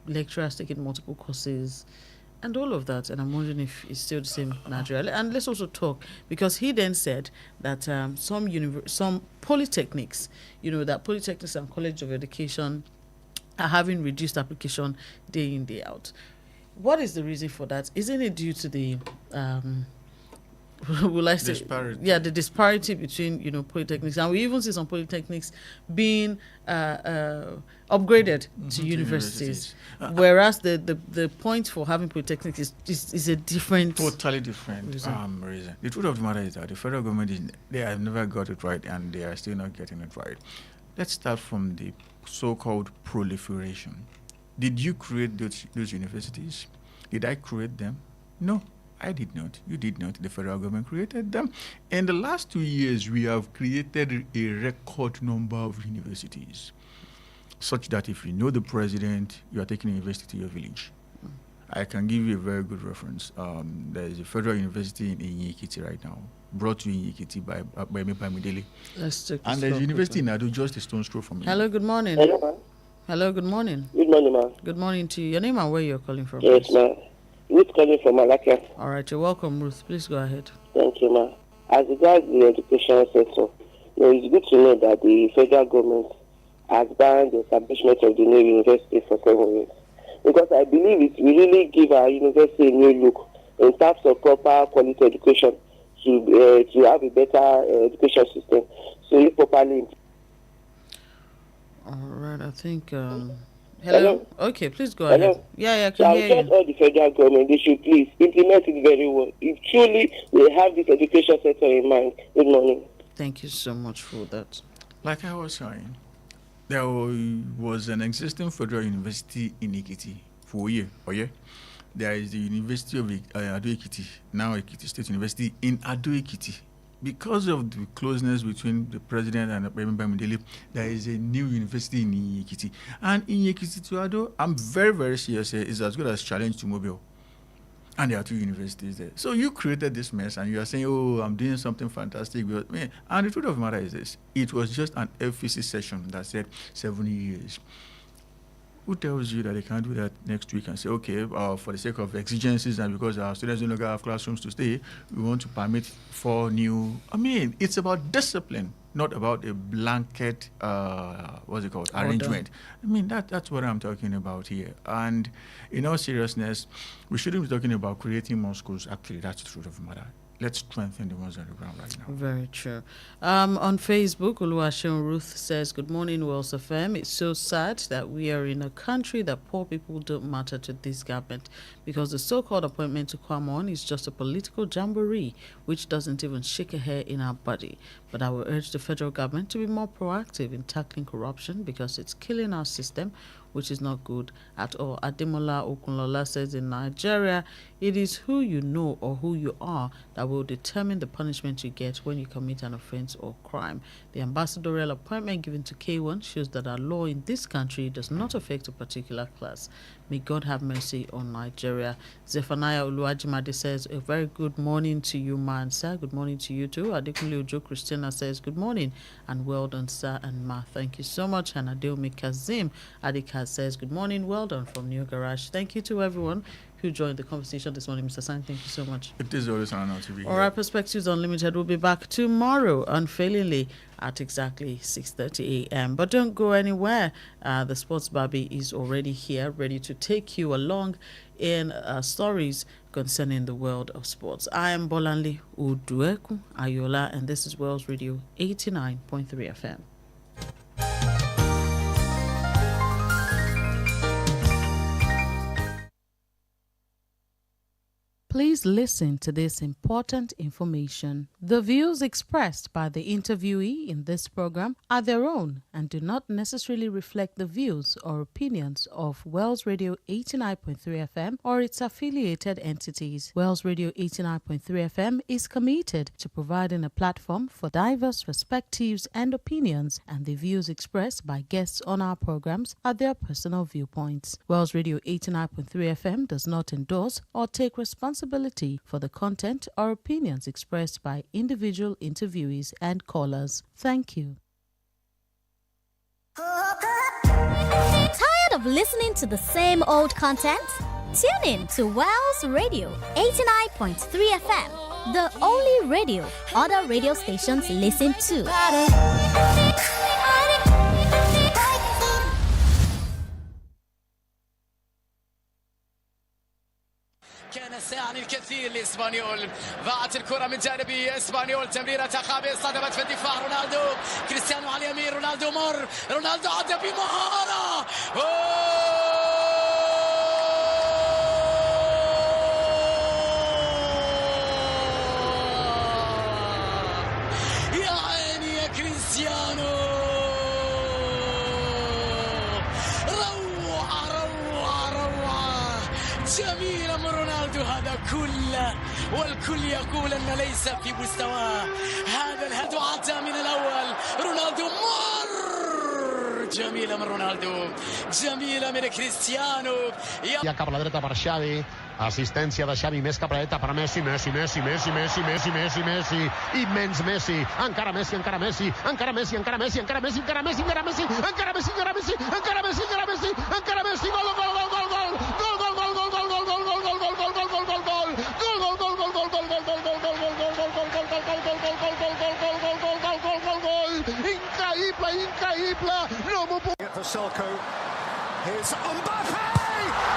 lecturers taking multiple courses and all of that, and I'm wondering if it's still the same in Nigeria. And let's also talk, because he then said that some polytechnics, that polytechnics and college of education are having reduced application day in, day out. What is the reason for that? Isn't it due to the disparity? Yeah, the disparity between polytechnics, and we even see some polytechnics being upgraded to universities, whereas the point for having polytechnics is a different, totally different reason. The truth of the matter is that the federal government they have never got it right, and they are still not getting it right. Let's start from the so-called proliferation. Did you create those universities? Did I create them? No, I did not. You did not. The federal government created them. In the last 2 years, we have created a record number of universities, such that if you know the president, you are taking a university to your village. I can give you a very good reference. There is a federal university in Inyekiti right now, brought to Inyekiti by Mideli. Let's take and there's a university in Ado, just a stone's throw from here. Hello, good morning. Hello, ma'am. Hello, good morning. Good morning, ma'am. Good morning to you. Your name and where you're calling from? Yes, ma'am. Ruth calling from Malakia. All right, you're welcome, Ruth. Please go ahead. Thank you, ma'am. As regards the education sector, it's good to know that the federal government has banned the establishment of the new university for 7 years. Because I believe it will really give our university a new look in terms of proper quality education to have a better education system. So if properly. All right, I think. Hello? Okay, please go Hello? ahead. Yeah, I can hear you. All the federal government, they should please implement it very well. If truly they have this education sector in mind. Good morning. Thank you so much for that. Like I was saying, there was an existing federal university in Ekiti for a year. There is the University of Ado Ekiti, now Ekiti State University in Ado Ekiti. Because of the closeness between the president and Mideli, there is a new university in Ekiti. And in Ekiti to Ado, I'm very, very serious, is as good as challenge to Mobile. And there are 2 universities there. So you created this mess and you are saying, oh, I'm doing something fantastic. And the truth of the matter is this. It was just an FCC session that said 70 years. Who tells you that they can't do that next week and say, okay, for the sake of exigencies and because our students no longer have classrooms to stay, we want to permit 4 new... it's about discipline, not about a blanket, arrangement. That's what I'm talking about here. And in all seriousness, we shouldn't be talking about creating more schools. Actually, that's the truth of the matter. Let's strengthen the ones on the ground right now. Very true. On Facebook, Oluwaseun Ruth says, good morning, Wells FM. It's so sad that we are in a country that poor people don't matter to this government because the so-called appointment to come on is just a political jamboree which doesn't even shake a hair in our body. But I will urge the federal government to be more proactive in tackling corruption because it's killing our system, which is not good at all. Ademola Okunlola says in Nigeria, it is who you know or who you are that will determine the punishment you get when you commit an offense or crime. The ambassadorial appointment given to K1 shows that our law in this country does not affect a particular class. May God have mercy on Nigeria. Zephaniah Oluwajimade says, a very good morning to you, ma and sir. Good morning to you too. Adekunle Ojo Christina says, good morning and well done, sir and ma. Thank you so much. And Adeomi Kazim Adika says, good morning, well done from New Garage. Thank you to everyone who joined the conversation this morning. Mr. San, thank you so much. It is always an honor to be here. All right, Perspectives Unlimited will be back tomorrow, unfailingly, at exactly 6:30 a.m. But don't go anywhere. The Sports Barbie is already here, ready to take you along in stories concerning the world of sports. I am Bolanle Udueku Ayola, and this is Wells Radio 89.3 FM. Please listen to this important information. The views expressed by the interviewee in this program are their own and do not necessarily reflect the views or opinions of Wells Radio 89.3 FM or its affiliated entities. Wells Radio 89.3 FM is committed to providing a platform for diverse perspectives and opinions, and the views expressed by guests on our programs are their personal viewpoints. Wells Radio 89.3 FM does not endorse or take responsibility for the content or opinions expressed by individual interviewees and callers. Thank you. Tired of listening to the same old content? Tune in to Wells Radio 89.3 FM, the only radio other radio stations listen to. كان ساعا الكثير لإسبانيول. ضاعت الكرة من جانب إسبانيول، تمريرة خاطئة صدمت في الدفاع. رونالدو كريستيانو على اليمين، رونالدو رونالدو عدى بمهارة. يا عيني يا كريستيانو، جميلة من رونالدو هذا كله، والكل يقول أن ليس في مستواه. هذا الهدف عدى من الأول. رونالدو جميلة من رونالدو، جميلة من كريستيانو. Ja cap a la dreta per Xavi, assistència de Xavi més cap a la dreta per Messi, Messi, immens Messi, encara Messi, encara Messi, encara Messi, encara Messi, encara Messi, encara Messi, encara Messi, encara Messi, encara Messi, encara Messi, encara Messi, encara Messi, gol, gol, gol, gol, gol, gol, gol, gol, gol, gol, gol, gol, gol, gol, gol, gol, gol, gol, increïble, no m'ho puc... For Selko, here's Mbappe!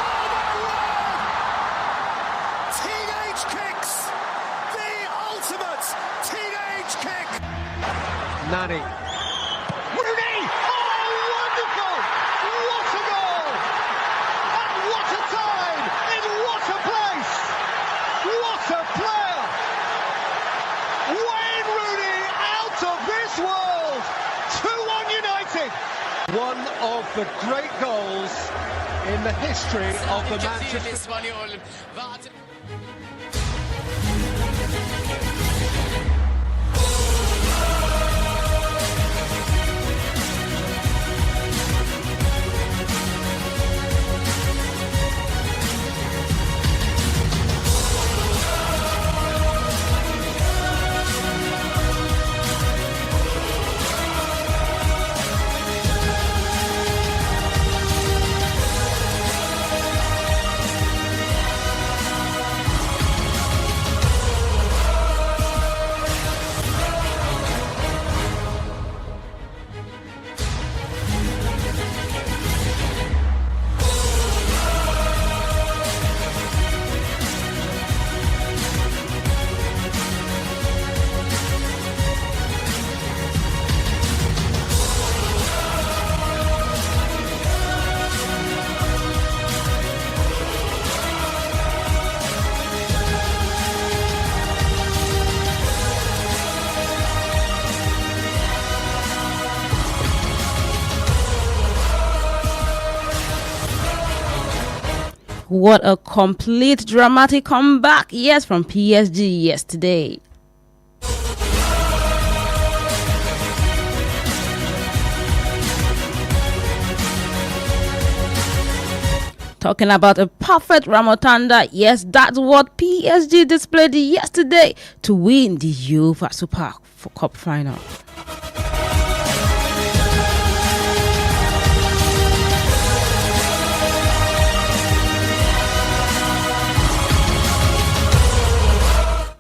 Oh my word! Teenage kicks! The ultimate teenage kick! Nani. Rooney! Oh, wonderful! What a goal! And what a time! In what a place! What a player! Wayne Rooney out of this world! 2-1 United! One of the great goals in the history of the Manchester... What a complete dramatic comeback, yes, from PSG yesterday. Talking about a perfect Ramotanda, yes, that's what PSG displayed yesterday to win the UEFA Super Cup final.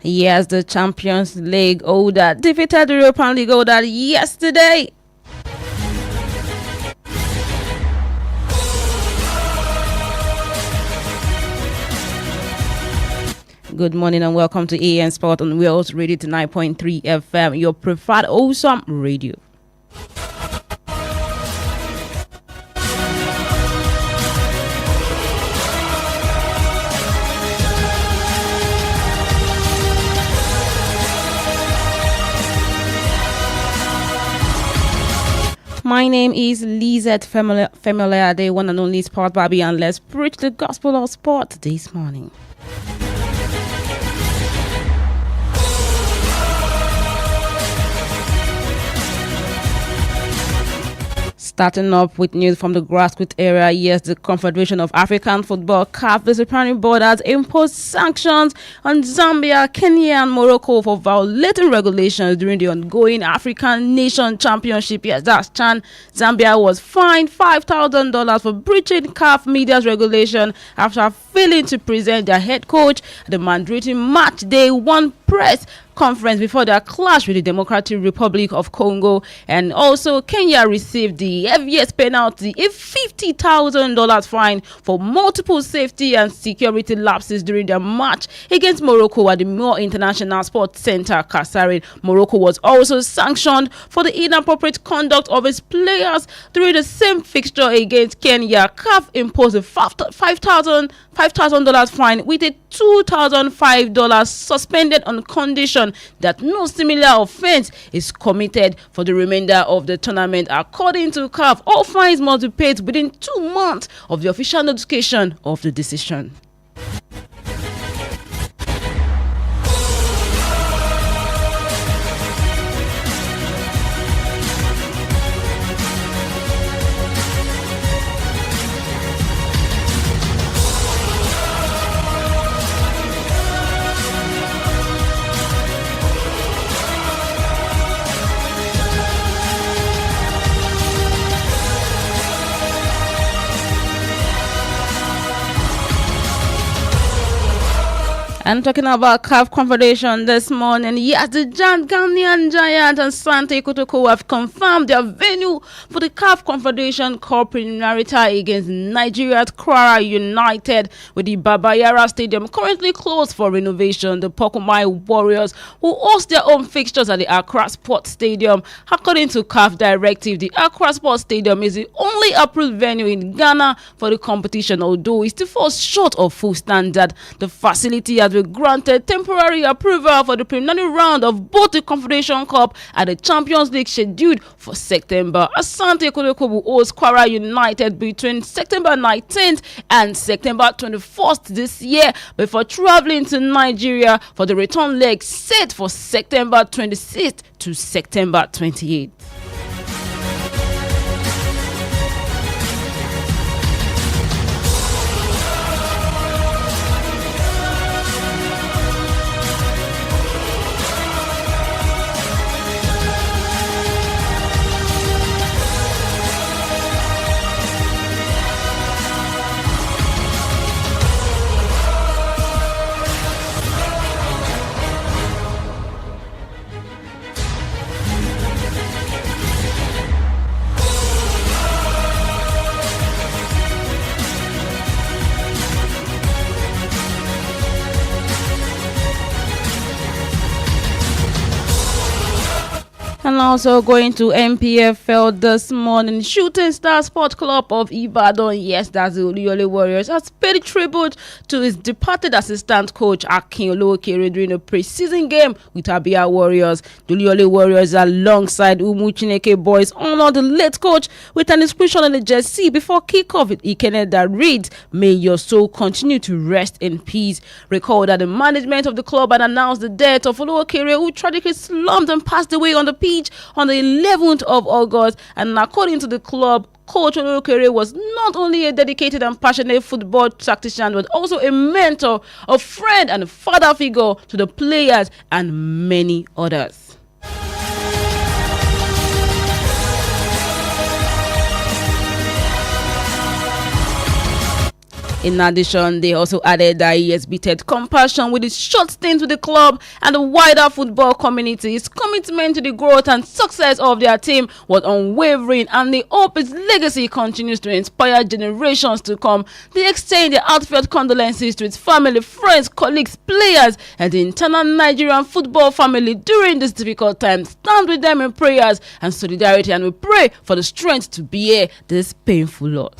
Yes, the Champions League holder defeated the European League holder yesterday. Good morning and welcome to AN Sport on Wales Radio 9.3 FM, your preferred awesome radio. My name is Lizette Familiar, the one and only Sport Barbie, and let's preach the gospel of sport this morning. Starting up with news from the grassroots area, yes, the Confederation of African Football (CAF) disciplinary board has imposed sanctions on Zambia, Kenya, and Morocco for violating regulations during the ongoing African Nation Championship. Yes, that's CHAN. Zambia was fined $5,000 for breaching CAF media's regulation after failing to present their head coach at the mandatory match day one press conference before their clash with the Democratic Republic of Congo. And also Kenya received the heaviest penalty, a $50,000 fine for multiple safety and security lapses during their match against Morocco at the More International Sports Center, Kasarine. Morocco was also sanctioned for the inappropriate conduct of its players during the same fixture against Kenya. CAF imposed a $5,000 fine with a $2,005 suspended on condition that no similar offense is committed for the remainder of the tournament. According to CAF, all fines must be paid within 2 months of the official notification of the decision. And talking about CAF Confederation this morning, yes, the Ghanaian Giant and Sante Kotoko have confirmed their venue for the CAF Confederation Cup preliminary tie against Nigeria's Kwara United, with the Babayara Stadium currently closed for renovation. The Pokumai Warriors, who host their own fixtures at the Accra Sports Stadium. According to CAF directive, the Accra Sports Stadium is the only approved venue in Ghana for the competition, although it still falls short of full standard. The facility has been granted temporary approval for the preliminary round of both the Confederation Cup and the Champions League scheduled for September. Asante Kotoko will host Kwara United between September 19th and September 21st this year before traveling to Nigeria for the return leg set for September 26th to September 28th. And also going to MPFL this morning, Shooting Star Sport Club of Ibadan, yes, that's the Olawole Warriors, has paid tribute to his departed assistant coach Akin Olawokere during a pre-season game with Abia Warriors. The Olawole Warriors, alongside Umu Chineke boys, honored the late coach with an inscription on the jersey before kickoff with Ikene that reads, "May your soul continue to rest in peace." Recall that the management of the club had announced the death of Olawokere, who tragically slumped and passed away on the pitch on the 11th of August. And according to the club, Coach Olawokere was not only a dedicated and passionate football tactician, but also a mentor, a friend, and a father figure to the players and many others. In addition, they also added that he exhibited compassion with his short stint with the club and the wider football community. His commitment to the growth and success of their team was unwavering, and they hope his legacy continues to inspire generations to come. They extend their heartfelt condolences to his family, friends, colleagues, players, and the entire Nigerian football family during this difficult time. Stand with them in prayers and solidarity, and we pray for the strength to bear this painful loss.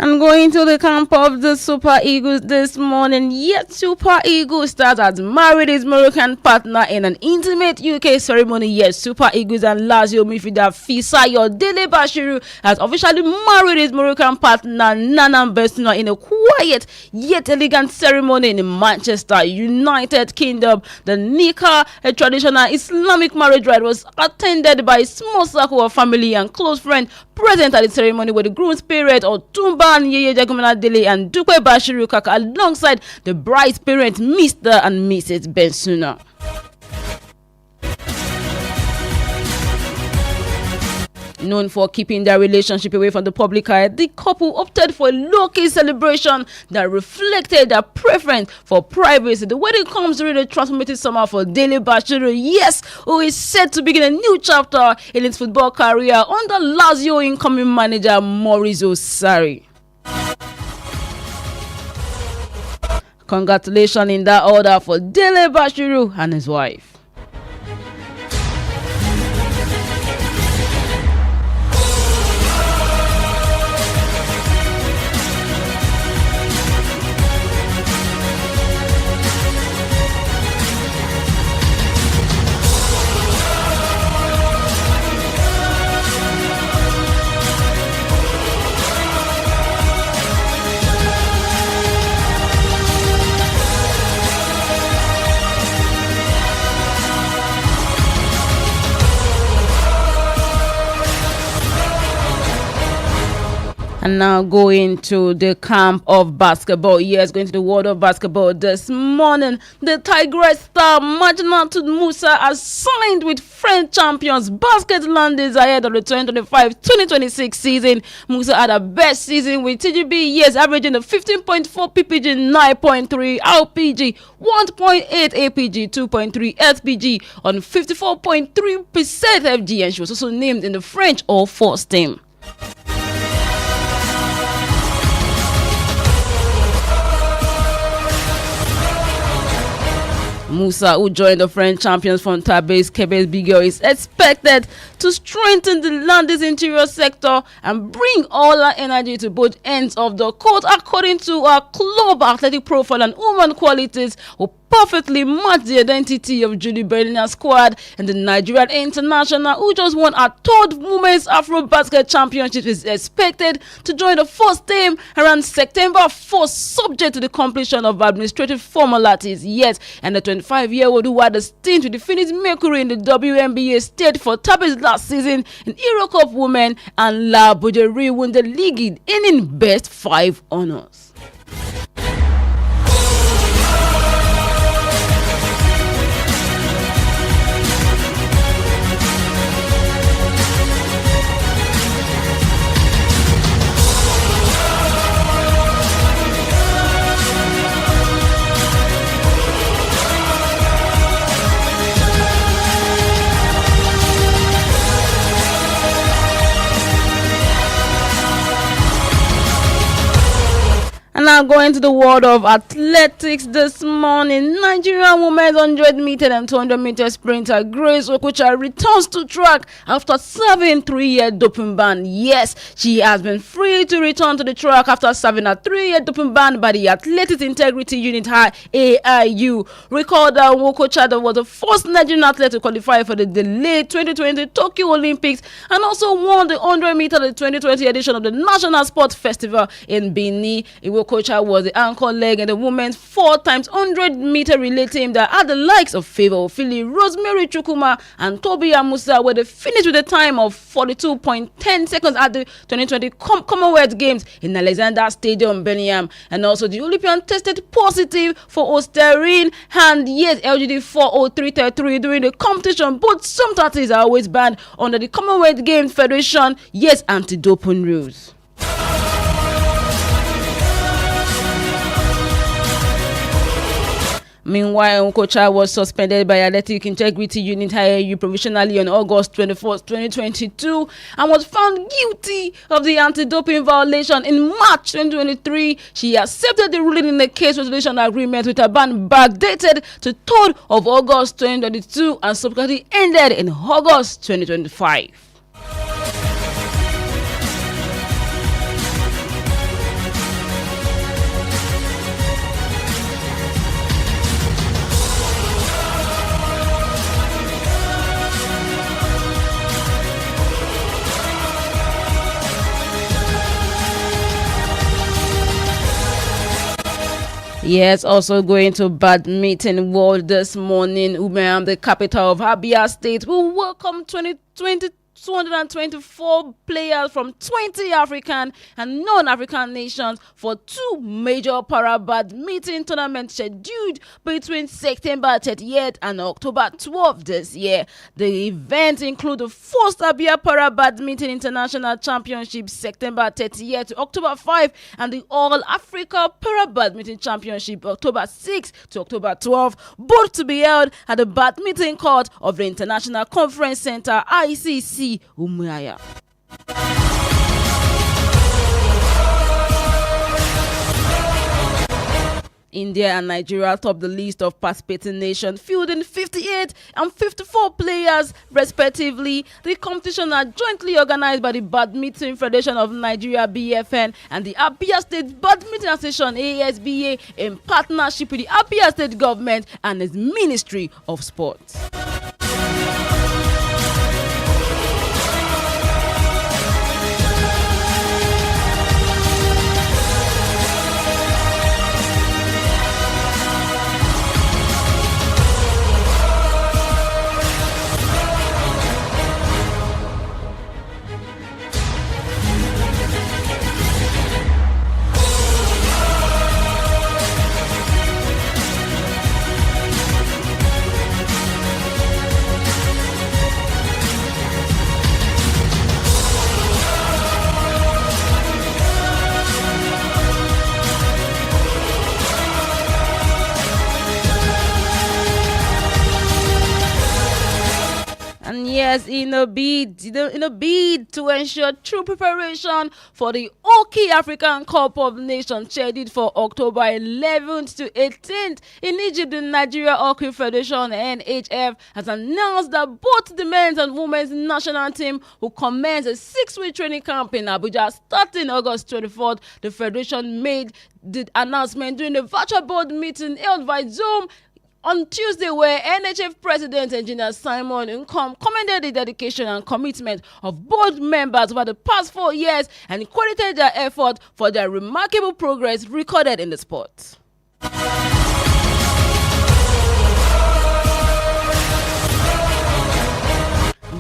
And going to the camp of the Super Eagles this morning, yet Super Eagles stars has married his Moroccan partner in an intimate UK ceremony. Yes, Super Eagles and Lazio midfielder Fisayo Dele Bashiru has officially married his Moroccan partner Nana Besuna in a quiet yet elegant ceremony in Manchester, United Kingdom. The nikah, a traditional Islamic marriage rite, was attended by a small circle of family and close friends present at the ceremony, with the groom's parents Otumba and Yeye Jagomina Dele and Dupe Bashiru Kaka alongside the bride's parents Mr. and Mrs. Bensuna. Known for keeping their relationship away from the public eye, the couple opted for a low-key celebration that reflected their preference for privacy. The wedding comes during a transformative summer for Dele Bashiru, yes, who is set to begin a new chapter in his football career under Lazio incoming manager Maurizio Sarri. Congratulations in that order for Dele Bashiru and his wife. And now going to the camp of basketball. Yes, going to the world of basketball this morning. The Tigress star Majnatut Musa has signed with French champions Basketlanders ahead of the 2025-2026 season. Musa had a best season with TGB, yes, averaging a 15.4 PPG, 9.3 LPG, 1.8 APG, 2.3 SPG on 54.3% FG, and she was also named in the French All-Force team. Musa, who joined the French champions from Tabes Quebec Bigel, is expected to strengthen the Landis interior sector and bring all her energy to both ends of the court, according to her club athletic profile and woman qualities, who perfectly match the identity of Julie Berlina's squad. And the Nigerian international, who just won her third Women's Afro Basket Championship, is expected to join the first team around September 4th, subject to the completion of administrative formalities. Yes, and the 25-year-old who had a stint with the Phoenix Mercury in the WNBA stayed for Tabes last season in Euro Cup Women and La Bougerie won the league, earning best 5 honors. now going to the world of athletics this morning. Nigerian women's 100 meter and 200 meter sprinter Grace Okocha returns to track after serving 3-year doping ban. Yes, she has been free to return to the track after serving a 3-year doping ban by the Athletics Integrity Unit High AIU. Recall that Okocha was the first Nigerian athlete to qualify for the delayed 2020 Tokyo Olympics and also won the 100 meter the 2020 edition of the National Sports Festival in Benin. Okocha was the anchor leg in the women's 4x100 meter relay team that had the likes of Favor Ofili, Rosemary Chukuma, and Toby Amusa, where they finished with a time of 42.10 seconds at the 2020 Commonwealth Games in Alexander Stadium, Birmingham. And also the Olympian tested positive for Osterine and yes, LGD 40333 during the competition. Both substances are always banned under the Commonwealth Games Federation, yes, anti-doping rules. Meanwhile, Okocha was suspended by Athletic Integrity Unit IAU provisionally on August 24, 2022 and was found guilty of the anti-doping violation in March 2023. She accepted the ruling in the case resolution agreement with a ban backdated to 3rd of August 2022 and subsequently ended in August 2025. Yes, also going to badminton world this morning. Umam, the capital of Abia State, will welcome 224 players from 20 African and non-African nations for 2 major para-badminton tournaments scheduled between September 30th and October 12th this year. The event includes the first Abia Para-Badminton International Championship September 30th to October 5 and the All-Africa Para-Badminton Championship October 6 to October 12, both to be held at the Badminton Court of the International Conference Center, ICC, Umuahia. India and Nigeria top the list of participating nations, fielding 58 and 54 players respectively. The competition are jointly organized by the Badminton Federation of Nigeria (BFN) and the Abia State Badminton Association (ASBA) in partnership with the Abia State government and its Ministry of Sports. Yes, in a bid to ensure true preparation for the Hockey African Cup of Nations scheduled for October 11th to 18th in Egypt, the Nigeria Hockey Federation (NHF) has announced that both the men's and women's national team will commence a 6-week training camp in Abuja starting August 24th. The federation made the announcement during the virtual board meeting held by Zoom on Tuesday, where NHF President Engineer Simon Nkom commended the dedication and commitment of both members over the past 4 years and credited their effort for their remarkable progress recorded in the sport.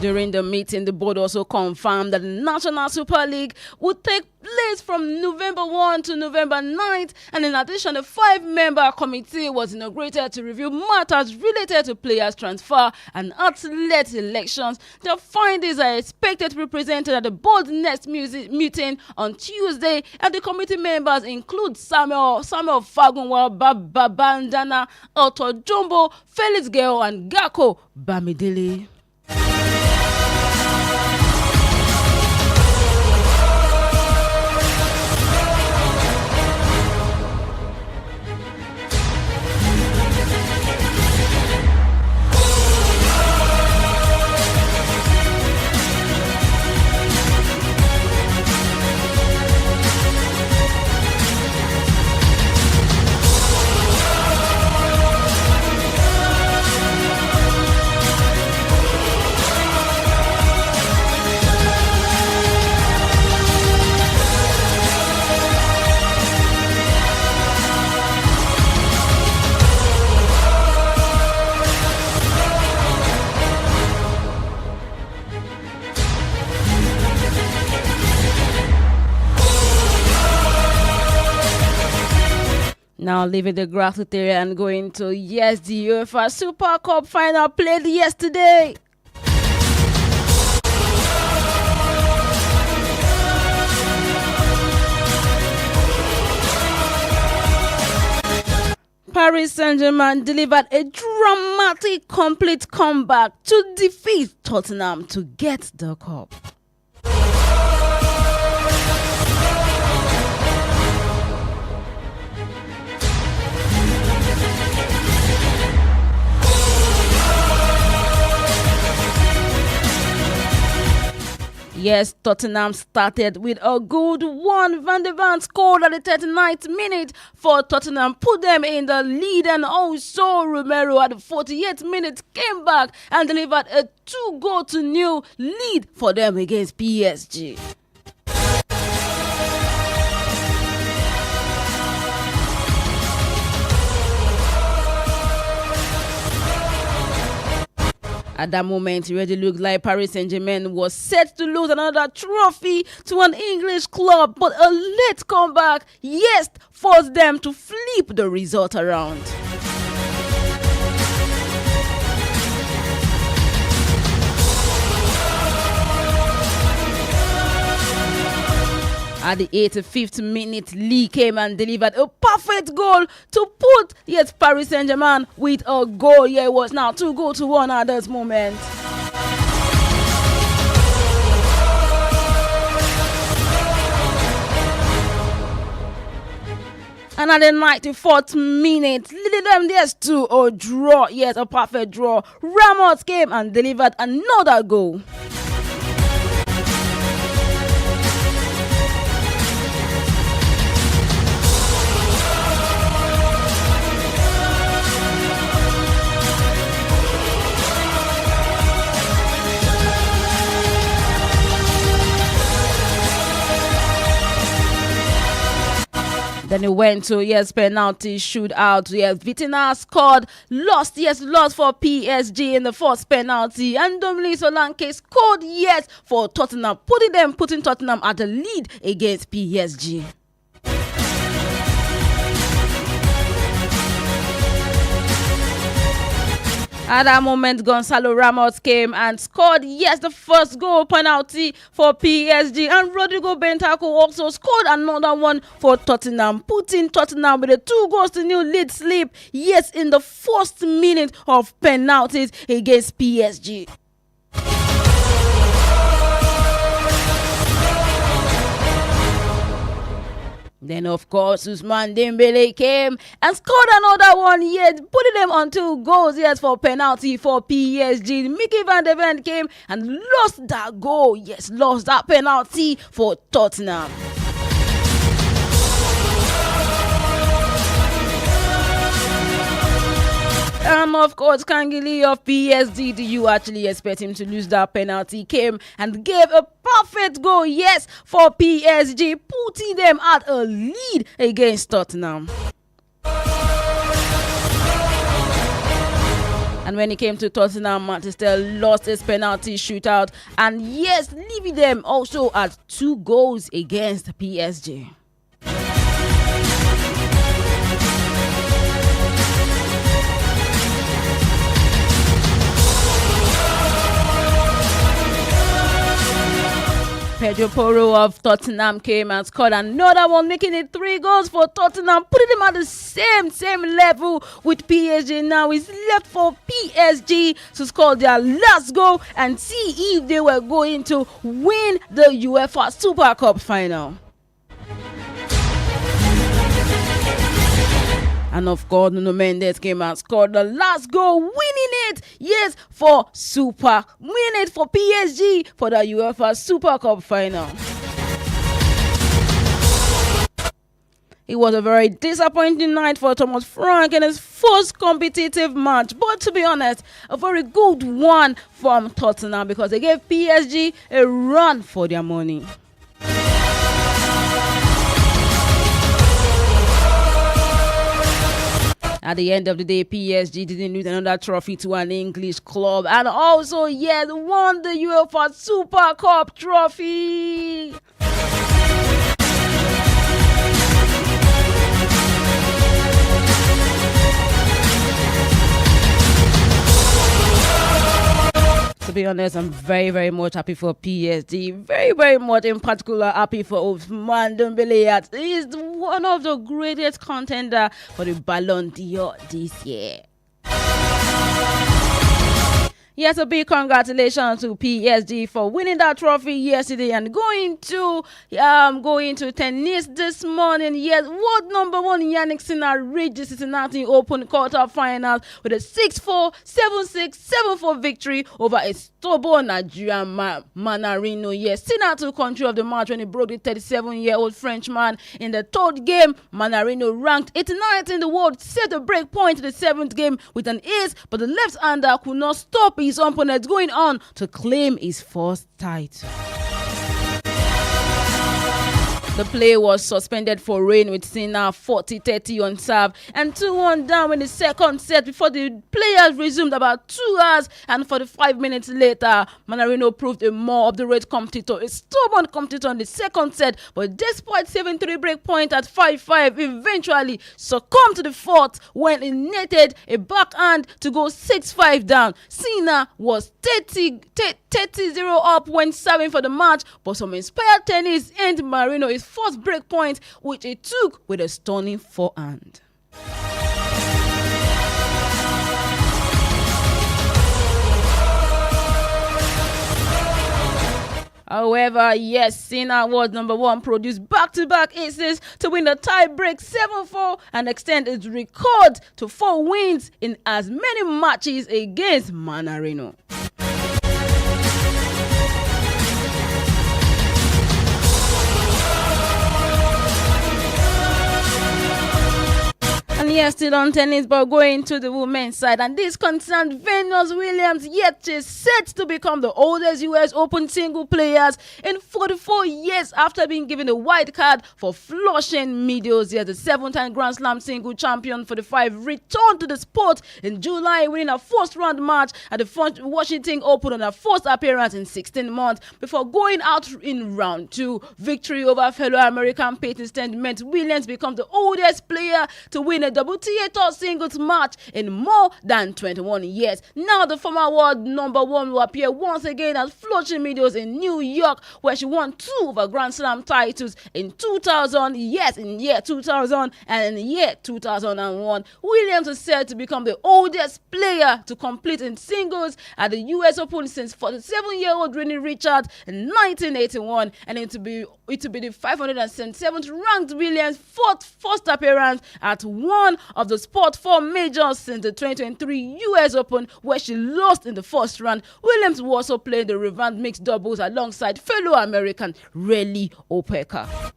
During the meeting, the board also confirmed that the National Super League would take place from November 1 to November 9th, and in addition, a 5-member committee was inaugurated to review matters related to players' transfer and athlete elections. The findings are expected to be presented at the board's next meeting on Tuesday, and the committee members include Samuel Fagunwa Babandana, Otto Jumbo, Felix Gale, and Gako Bamidele. Now leaving the grassroots area and going to, yes, the UEFA Super Cup final played yesterday. Paris Saint-Germain delivered a dramatic complete comeback to defeat Tottenham to get the cup. Yes, Tottenham started with a good one. Van de Ven scored at the 39th minute for Tottenham, put them in the lead, and also Romero at the 48th minute came back and delivered a 2-0 lead for them against PSG. At that moment, it really looked like Paris Saint-Germain was set to lose another trophy to an English club, but a late comeback, yes, forced them to flip the result around. At the 85th minute, Lee came and delivered a perfect goal to put, yes, Paris Saint-Germain with a goal. Yeah, it was now 2-1 at this moment. And at the 94th minute, leading them yes to a draw. Yes, a perfect draw. Ramos came and delivered another goal. Then it went to, yes, penalty shootout. Yes, Vitinha scored, lost for PSG in the first penalty. And Dominic Solanke scored, yes, for Tottenham, putting Tottenham at the lead against PSG. At that moment, Gonzalo Ramos came and scored, yes, the first goal penalty for PSG. And Rodrigo Bentancur also scored another one for Tottenham, putting Tottenham with a 2-0 lead slip, yes, in the first minute of penalties against PSG. Then, of course, Ousmane Dembele came and scored another one, yet putting them on 2 goals, yes, for penalty for PSG. Mickey Van de Ven came and lost that goal, yes, lost that penalty for Tottenham. Of course, Kangili of PSG, do you actually expect him to lose that penalty? Came and gave a perfect goal, yes, for PSG, putting them at a lead against Tottenham. And when it came to Tottenham, Manchester lost his penalty shootout, and yes, leaving them also at 2 goals against PSG. Pedro Porro of Tottenham came and scored another one, making it 3 goals for Tottenham, putting them at the same level with PSG. Now it's left for PSG to score their last goal and see if they were going to win the UEFA Super Cup final. And of course, Nuno Mendes came and scored the last goal, winning it, yes, for PSG for the UEFA Super Cup final. It was a very disappointing night for Thomas Frank in his first competitive match. But to be honest, a very good one from Tottenham because they gave PSG a run for their money. At the end of the day, PSG didn't lose another trophy to an English club and also, yes, won the UEFA Super Cup trophy. honest, I'm very, very much happy for PSG. Very, very much in particular happy for Ousmane Dembele. He's one of the greatest contender for the Ballon d'Or this year. Yes, a big congratulations to PSG for winning that trophy yesterday and going to tennis this morning. Yes, world number one Yannick Sinner reached the Cincinnati Open quarterfinals with a 6-4, 7-6, 7-4 victory over a stubborn Nigerian Manarino. Yes, Sinner took control of the match when he broke the 37-year-old Frenchman in the third game. Manarino ranked 89th in the world, set a break point to the seventh game with an ace, but the left-hander could not stop his opponent going on to claim his first title. The play was suspended for rain with Sinner 40-30 on serve and 2-1 down in the second set before the players resumed about 2 hours and 45 minutes later. Manarino proved a more up-the-rate competitor, a stubborn competitor in the second set, but despite 7-3 break point at 5-5, eventually succumbed to the fourth when he netted a backhand to go 6-5 down. Sinner was 30-0 up when serving for the match, but some inspired tennis earned Marino his first break point, which he took with a stunning forehand. However, yes, Sinner was number one, produced back-to-back aces to win the tie-break 7-4 and extend its record to 4 wins in as many matches against Manarino. And yes, still on tennis, but going to the women's side. And this concerns Venus Williams, yet she's set to become the oldest U.S. Open single players in 44 years after being given a white card for flushing Meadows. Yes, the 7-time Grand Slam single champion for the 5 returned to the sport in July, winning a first-round match at the Washington Open on her first appearance in 16 months before going out in round 2. Victory over fellow American Peyton Stein meant Williams becomes the oldest player to win a WTA Tour singles match in more than 21 years. Now the former world number one will appear once again at Flushing Meadows in New York, where she won 2 of her Grand Slam titles in 2000, yes, in year 2000 and in year 2001. Williams is said to become the oldest player to compete in singles at the US Open since 47-year-old Renee Richards in 1981, and it to be the 577th ranked Williams' first appearance at one of the Sport 4 majors since the 2023 US Open, where she lost in the first round. Williams will also play the revamped mixed doubles alongside fellow American Relly Opeka.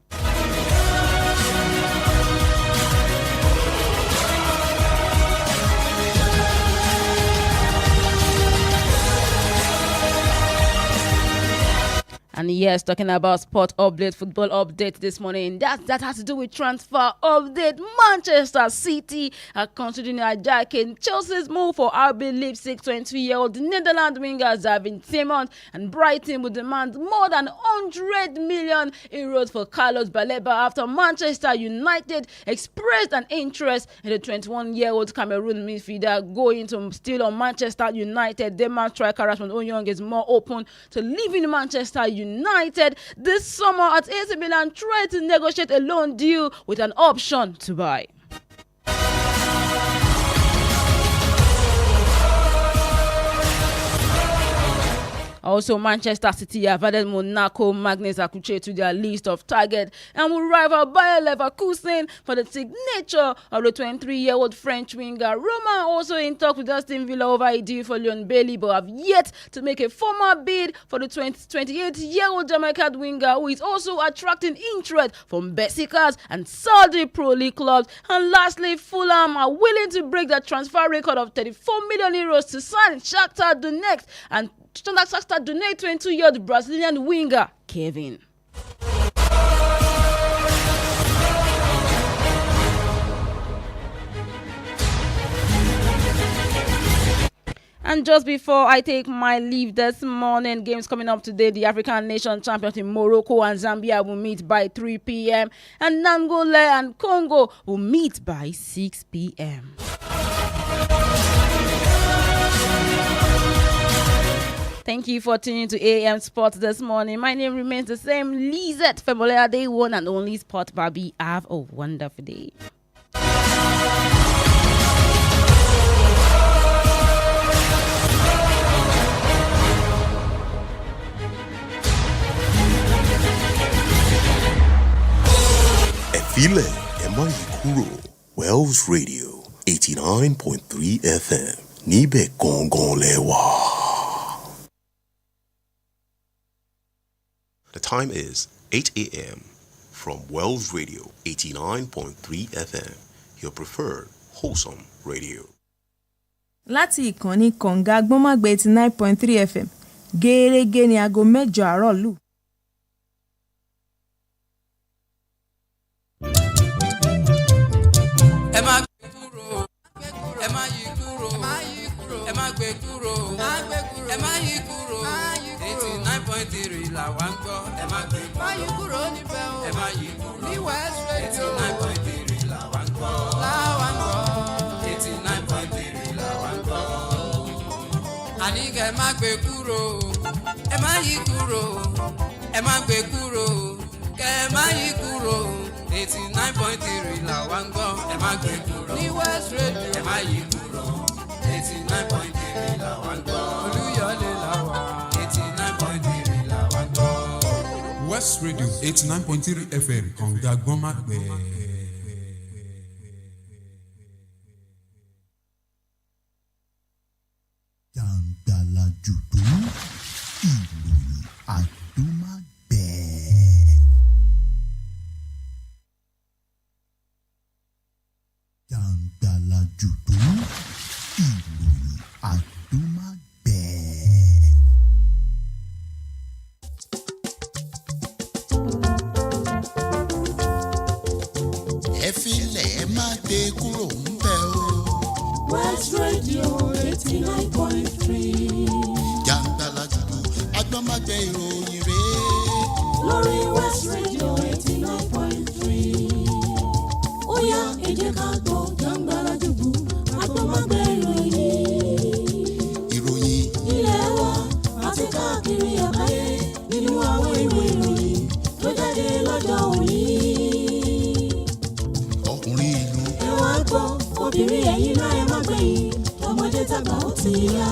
And yes, talking about sport update, football update this morning. That has to do with transfer update. Manchester City are considering hijacking Chelsea's move for RB Leipzig 23-year-old Netherlands winger Xavi Simons, and Brighton would demand more than 100 million euros for Carlos Baleba after Manchester United expressed an interest in the 21-year-old Cameroon midfielder. Going to still on Manchester United, Denmark striker Rasmus Højlund is more open to leaving Manchester United this summer as AC Milan tried to negotiate a loan deal with an option to buy. Also, Manchester City have added Monaco Magnus Akuche to their list of targets and will rival Bayer Leverkusen for the signature of the 23-year-old French winger. Roma also in talk with Aston Villa over a deal for Leon Bailey, but have yet to make a formal bid for the 28-year-old Jamaican winger, who is also attracting interest from Besiktas and Saudi Pro League clubs. And lastly, Fulham are willing to break the transfer record of 34 million euros to sign Shakhtar Donetsk and Shakhtar Donetsk 22-year-old Brazilian winger Kevin. And just before I take my leave this morning, games coming up today, the African Nation Champions in Morocco and Zambia will meet by 3 p.m. and Angola and Congo will meet by 6 p.m. Thank you for tuning to AM Sports this morning. My name remains the same, Lizette Femolea, day one and only Sport Barbie. Have a wonderful day. Efile Emayikuro, Wells Radio 89.3 FM. Nibe Gongon Lewa. The time is 8 a.m. from Wells Radio 89.3 FM, your preferred wholesome radio. Láti ìkànnì kọ̀ǹga Àgbọ̀nmágbẹ 89.3 FM, gẹ́gẹ́ ní aago 8 àárọ̀ lù. Ẹ má gbé kúrò, ẹ má yí kúrò, ẹ má gbé kúrò, ẹ má yí kúrò, 89.3 là wá ń gbọ́, ẹ má gbé kúrò, ẹ má yí kúrò, ní West Radio 89.3 là wá ń gbọ́, 89.3 là wá ń gbọ́. Àní kẹ́ ẹ má gbé kúrò, ẹ má yí kúrò, ẹ má gbé kúrò, kẹ́ ẹ má yí kúrò. 89.3 là wá ń gbọ́, ẹ má gbé kúrò, ní West Radio, ẹ má yí kúrò, 89.3 là wá ń gbọ́, Olúyọ̀lé là wá, 89.3 là wá ń gbọ́. West Radio 89.3 FM, Kọ̀ǹga Àgbọ̀nmágbẹ. Jàǹgbàlà jùdú, ìròyìn àdúmágbẹ. Jàǹgbàlà jùdú, ìròyìn àdúmágbẹ. Ẹ filẹ̀ ẹ má gbé kúrò ńbẹ̀ o. West Radio 89.3. Jàǹgbàlà jùdú, Àgbọ̀nmágbẹ ìròyìn rèé. Lórí West Radio 89.3. Ó yá ẹ jẹ́ ká gbọ́ Jàǹgbàlà jùdú, Àgbọ̀nmágbẹ ìròyìn. Ìròyìn ilé wa àti káàkiri àgbáyé nínú àwọn ìwé ìròyìn tó jáde lọ́jọ́ òní. Ọkùnrin ìlú. Ẹ wá gbọ́, obìnrin ẹ̀yin náà ẹ má gbẹ̀yìn, ọmọdé tàgbà ó ti yá.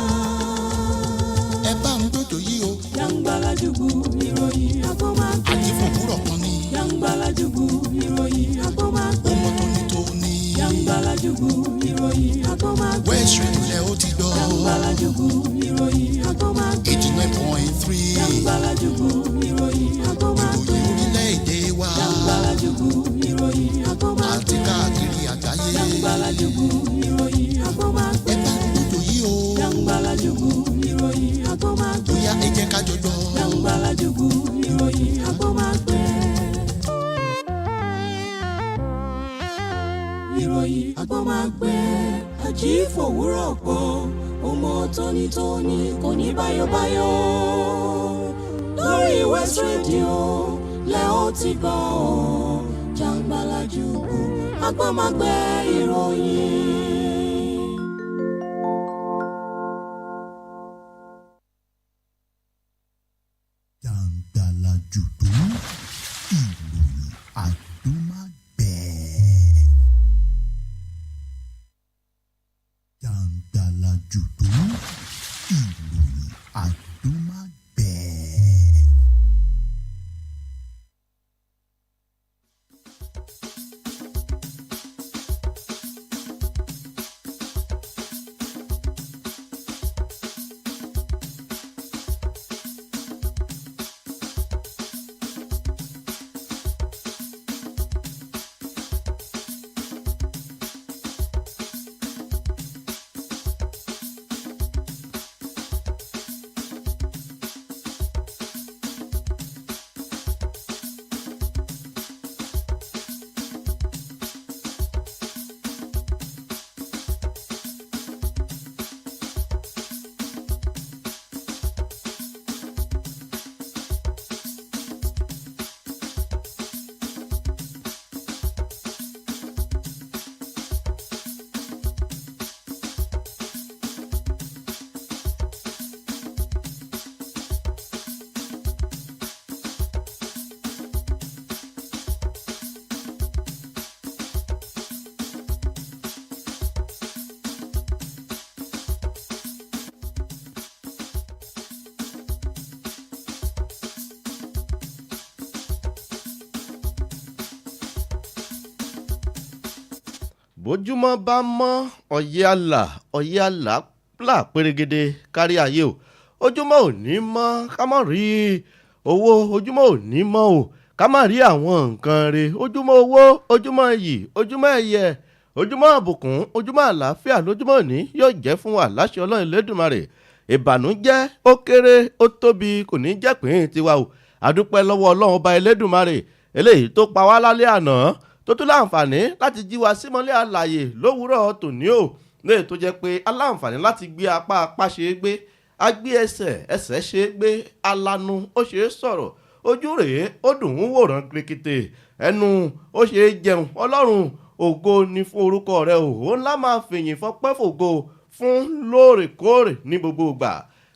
Ẹ bá ń gbọ́dọ̀ yìí o. Jàǹgbàlà jùdú, ìròyìn Àgbọ̀nmágbẹ. Àti fòwúrọ̀ kan ní. Jàǹgbàlà jùdú, ìròyìn Àgbọ̀nmágbẹ. Ọmọ tó ní tó ní. Jàǹgbàlà jùdú, ìròyìn Àgbọ̀nmágbẹ. West Radio lẹ ó ti gbọ́. Jàǹgbàlà jùdú, ìròyìn Àgbọ̀nmágbẹ. 89.3. Jàǹgbàlà jùdú, ìròyìn Àgbọ̀nmágbẹ. Ìròyìn orílẹ̀-èdè wa. Jàǹgbàlà jùdú, ìròyìn Àgbọ̀nmágbẹ. Àti káàkiri àgbáyé. Jàǹgbàlà jùdú, ìròyìn Àgbọ̀nmágbẹ. Ẹ bá ń gbọ́dọ̀ yìí o. Jàǹgbàlà jùdú, ìròyìn Àgbọ̀nmágbẹ. Bóyá ẹ jẹ́ ká jọ gbọ́. Jàǹgbàlà jùdú, ìròyìn Àgbọ̀nmágbẹ. Ìròyìn Àgbọ̀nmágbẹ. Àjífòwúrọ̀ pọ̀, ọmọ tónítóní kò ní báyọ̀báyọ̀. Lórí West Radio lẹ ó ti gbọ́ ọ. Jàǹgbàlà jùdú, Àgbọ̀nmágbẹ ìròyìn. Jàǹgbàlà jùdú, ìròyìn àdúmágbẹ. Jàǹgbàlà jùdú, ìròyìn àdúmágbẹ. bójúmọ́ bá mọ́ ọ̀yẹ́ àlà là pérégede kárí ayé o ojúmọ́ ò ní mọ́ ká má rí owó ojúmọ́ ò ní mọ́ o ká má rí àwọn nǹkan re ojúmọ́ owó ojúmọ́ iyì ojúmọ́ ẹ̀yẹ ojúmọ́ àbùkún ojúmọ́ àlàáfíà lójúmọ́ òní yóò jẹ́ fún wa láṣẹ Ọlọ́run Elédùmarè ìbànújẹ́ ó kéré ó tóbi kò ní jẹ́ pín tiwa o àdúpẹ́ lọ́wọ́ Ọlọ́run ọba Elédùmarè eléyìí tó pa wá lálẹ́ àná tó tún láǹfààní láti jí wa símọ́lẹ̀ àlàyé lówùúrọ̀ tòní o léè tó jẹ́ pé aláǹfààní láti gbé apá ṣe é gbé agbé ẹsẹ̀ ṣe é gbé alanu ó ṣe é sọ̀rọ̀ ojú rèé ó dùn ún wòran kirikite ẹnu ó ṣe é jẹun Ọlọ́run ògo ni fún orúkọ rẹ o ó ńlá máa fìyìn fọpẹ́ fògo fún lóòrèkóòrè ní gbogbo ìgbà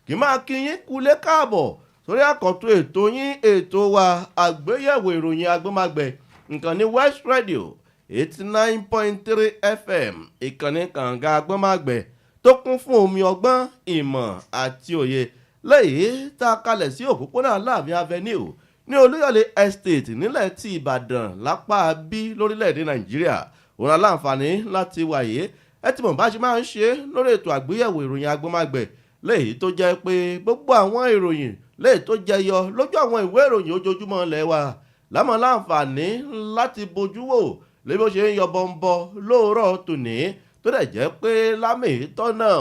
kì í máa kí yín kulé káàbọ̀ sórí àkọ́tún ètò yín ètò wa àgbéyẹ̀wò ìròyìn agbọ́nmágbẹ̀ ìkànnì West Radio 89.3 FM ìkànnì kànga agbọ́nmágbẹ̀ tó kún fún omi ọgbọ́n ìmọ̀ àti òye lẹ́yìn tá a kalẹ̀ sí òpópónà Aláàfin Avenue ní Olúyọ̀lé Estate nílẹ̀ tí Ìbàdàn lápá bí lórílẹ̀‐èdè Nàìjíríà òun aláǹfààní láti wáyé ẹ ti mọ̀ bá ṣe máa ń ṣe lórí ètò àgbéyẹ̀wò ìròyìn agbọ́nmágbẹ̀ lẹ́yìn tó jẹ́ pé gbogbo àwọn ìròyìn lẹ́yìn tó jẹyọ lójú àwọn ìwé ìròyìn ojoojúmọ́ ilẹ̀ wa lámọ̀ láǹfààní láti bójú wò lé bó ṣe ń yọ bọ́ńbọ́ lóòrọ̀ tòní tó dẹ̀ jẹ́ pé lámìítọ́ náà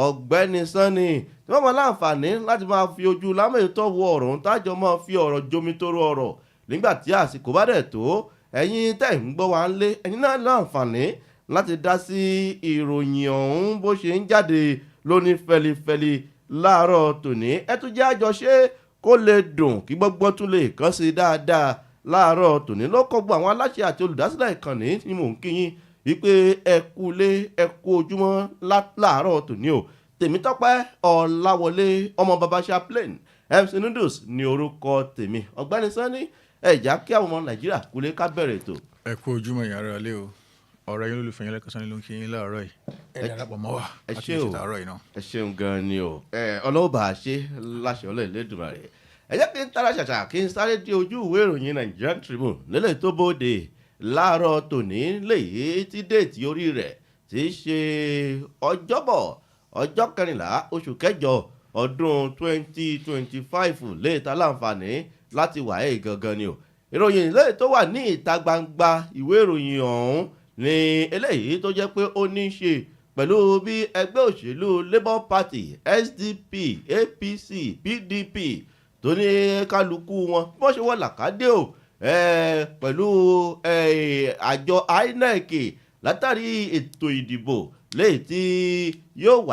ọ̀gbẹ́ni Sanni tí wọ́n mọ láǹfààní láti máa fi ojú lámìítọ́ wo ọ̀rọ̀ ń tájọ máa fi ọ̀rọ̀ jomitoro ọ̀rọ̀ nígbà tí àsìkò bá dẹ̀ tó ẹ̀yin tẹ̀ ń gbọ́ wa ń lé ẹ̀yin náà láǹfààní láti dá sí ìròyìn ọ̀hún bó ṣe ń jáde lóní fẹlifẹli láàárọ̀ tòní ẹ tún jẹ́ àjọṣe kó lè dùn kí gbogbo tún lè kàn sí dáadáa láàárọ̀ tòní lọ́kọ̀gbọ́ àwọn aláṣẹ àti olùdásílẹ̀ ìkànnì ni mò ń kí yín wípé ẹ kú lé ẹ kú ojúmọ́ láàárọ̀ tòní o Temitope Olawole ọmọ baba chaplain MC Noodles ní orúkọ tèmi ọ̀gbẹ́ni Sanni ẹ̀já kí àwọn ọmọ Nàìjíríà kú lé ká bẹ̀rẹ̀ ètò. ẹ kú ojúmọ́ ìyàrá ilé o ọ̀rọ̀ yín lólùfẹ́ yín lẹ́kọ̀ọ́ Sanni ló ń kí yín láàárọ̀ yìí ẹ darapọ̀ mọ́ wa láti ṣètò àárọ̀ yìí náà. ẹ ṣeun gan ni o ọlọ́wọ́ ṣe láṣẹ Ọlọ́run Elédùmarè ẹ jẹ́ kí n tara ṣàṣà kí n sáré di ojú ìwé ìròyìn Nigerian Tribune nílẹ̀ tó bóde láàárọ̀ tòní léyìí tí déètì orí rẹ̀ ti ṣe ọjọ́bọ̀ ọjọ́ 14 oṣù kẹjọ ọdún 2025 léèta láǹfààní láti wáyé gangan ni o ìròyìn léyìí tó wà ní ìta gbangba ìwé ìròyìn ọ̀hún ní eléyìí tó jẹ́ pé ó ní í ṣe pẹ̀lú bí ẹgbẹ́ òṣèlú Labour Party SDP APC PDP tó ní kálukú wọn bí wọ́n ṣe wọ́n làkàdé o pẹ̀lú àjọ INEC látàrí ètò ìdìbò léyìí tí yóò wáyé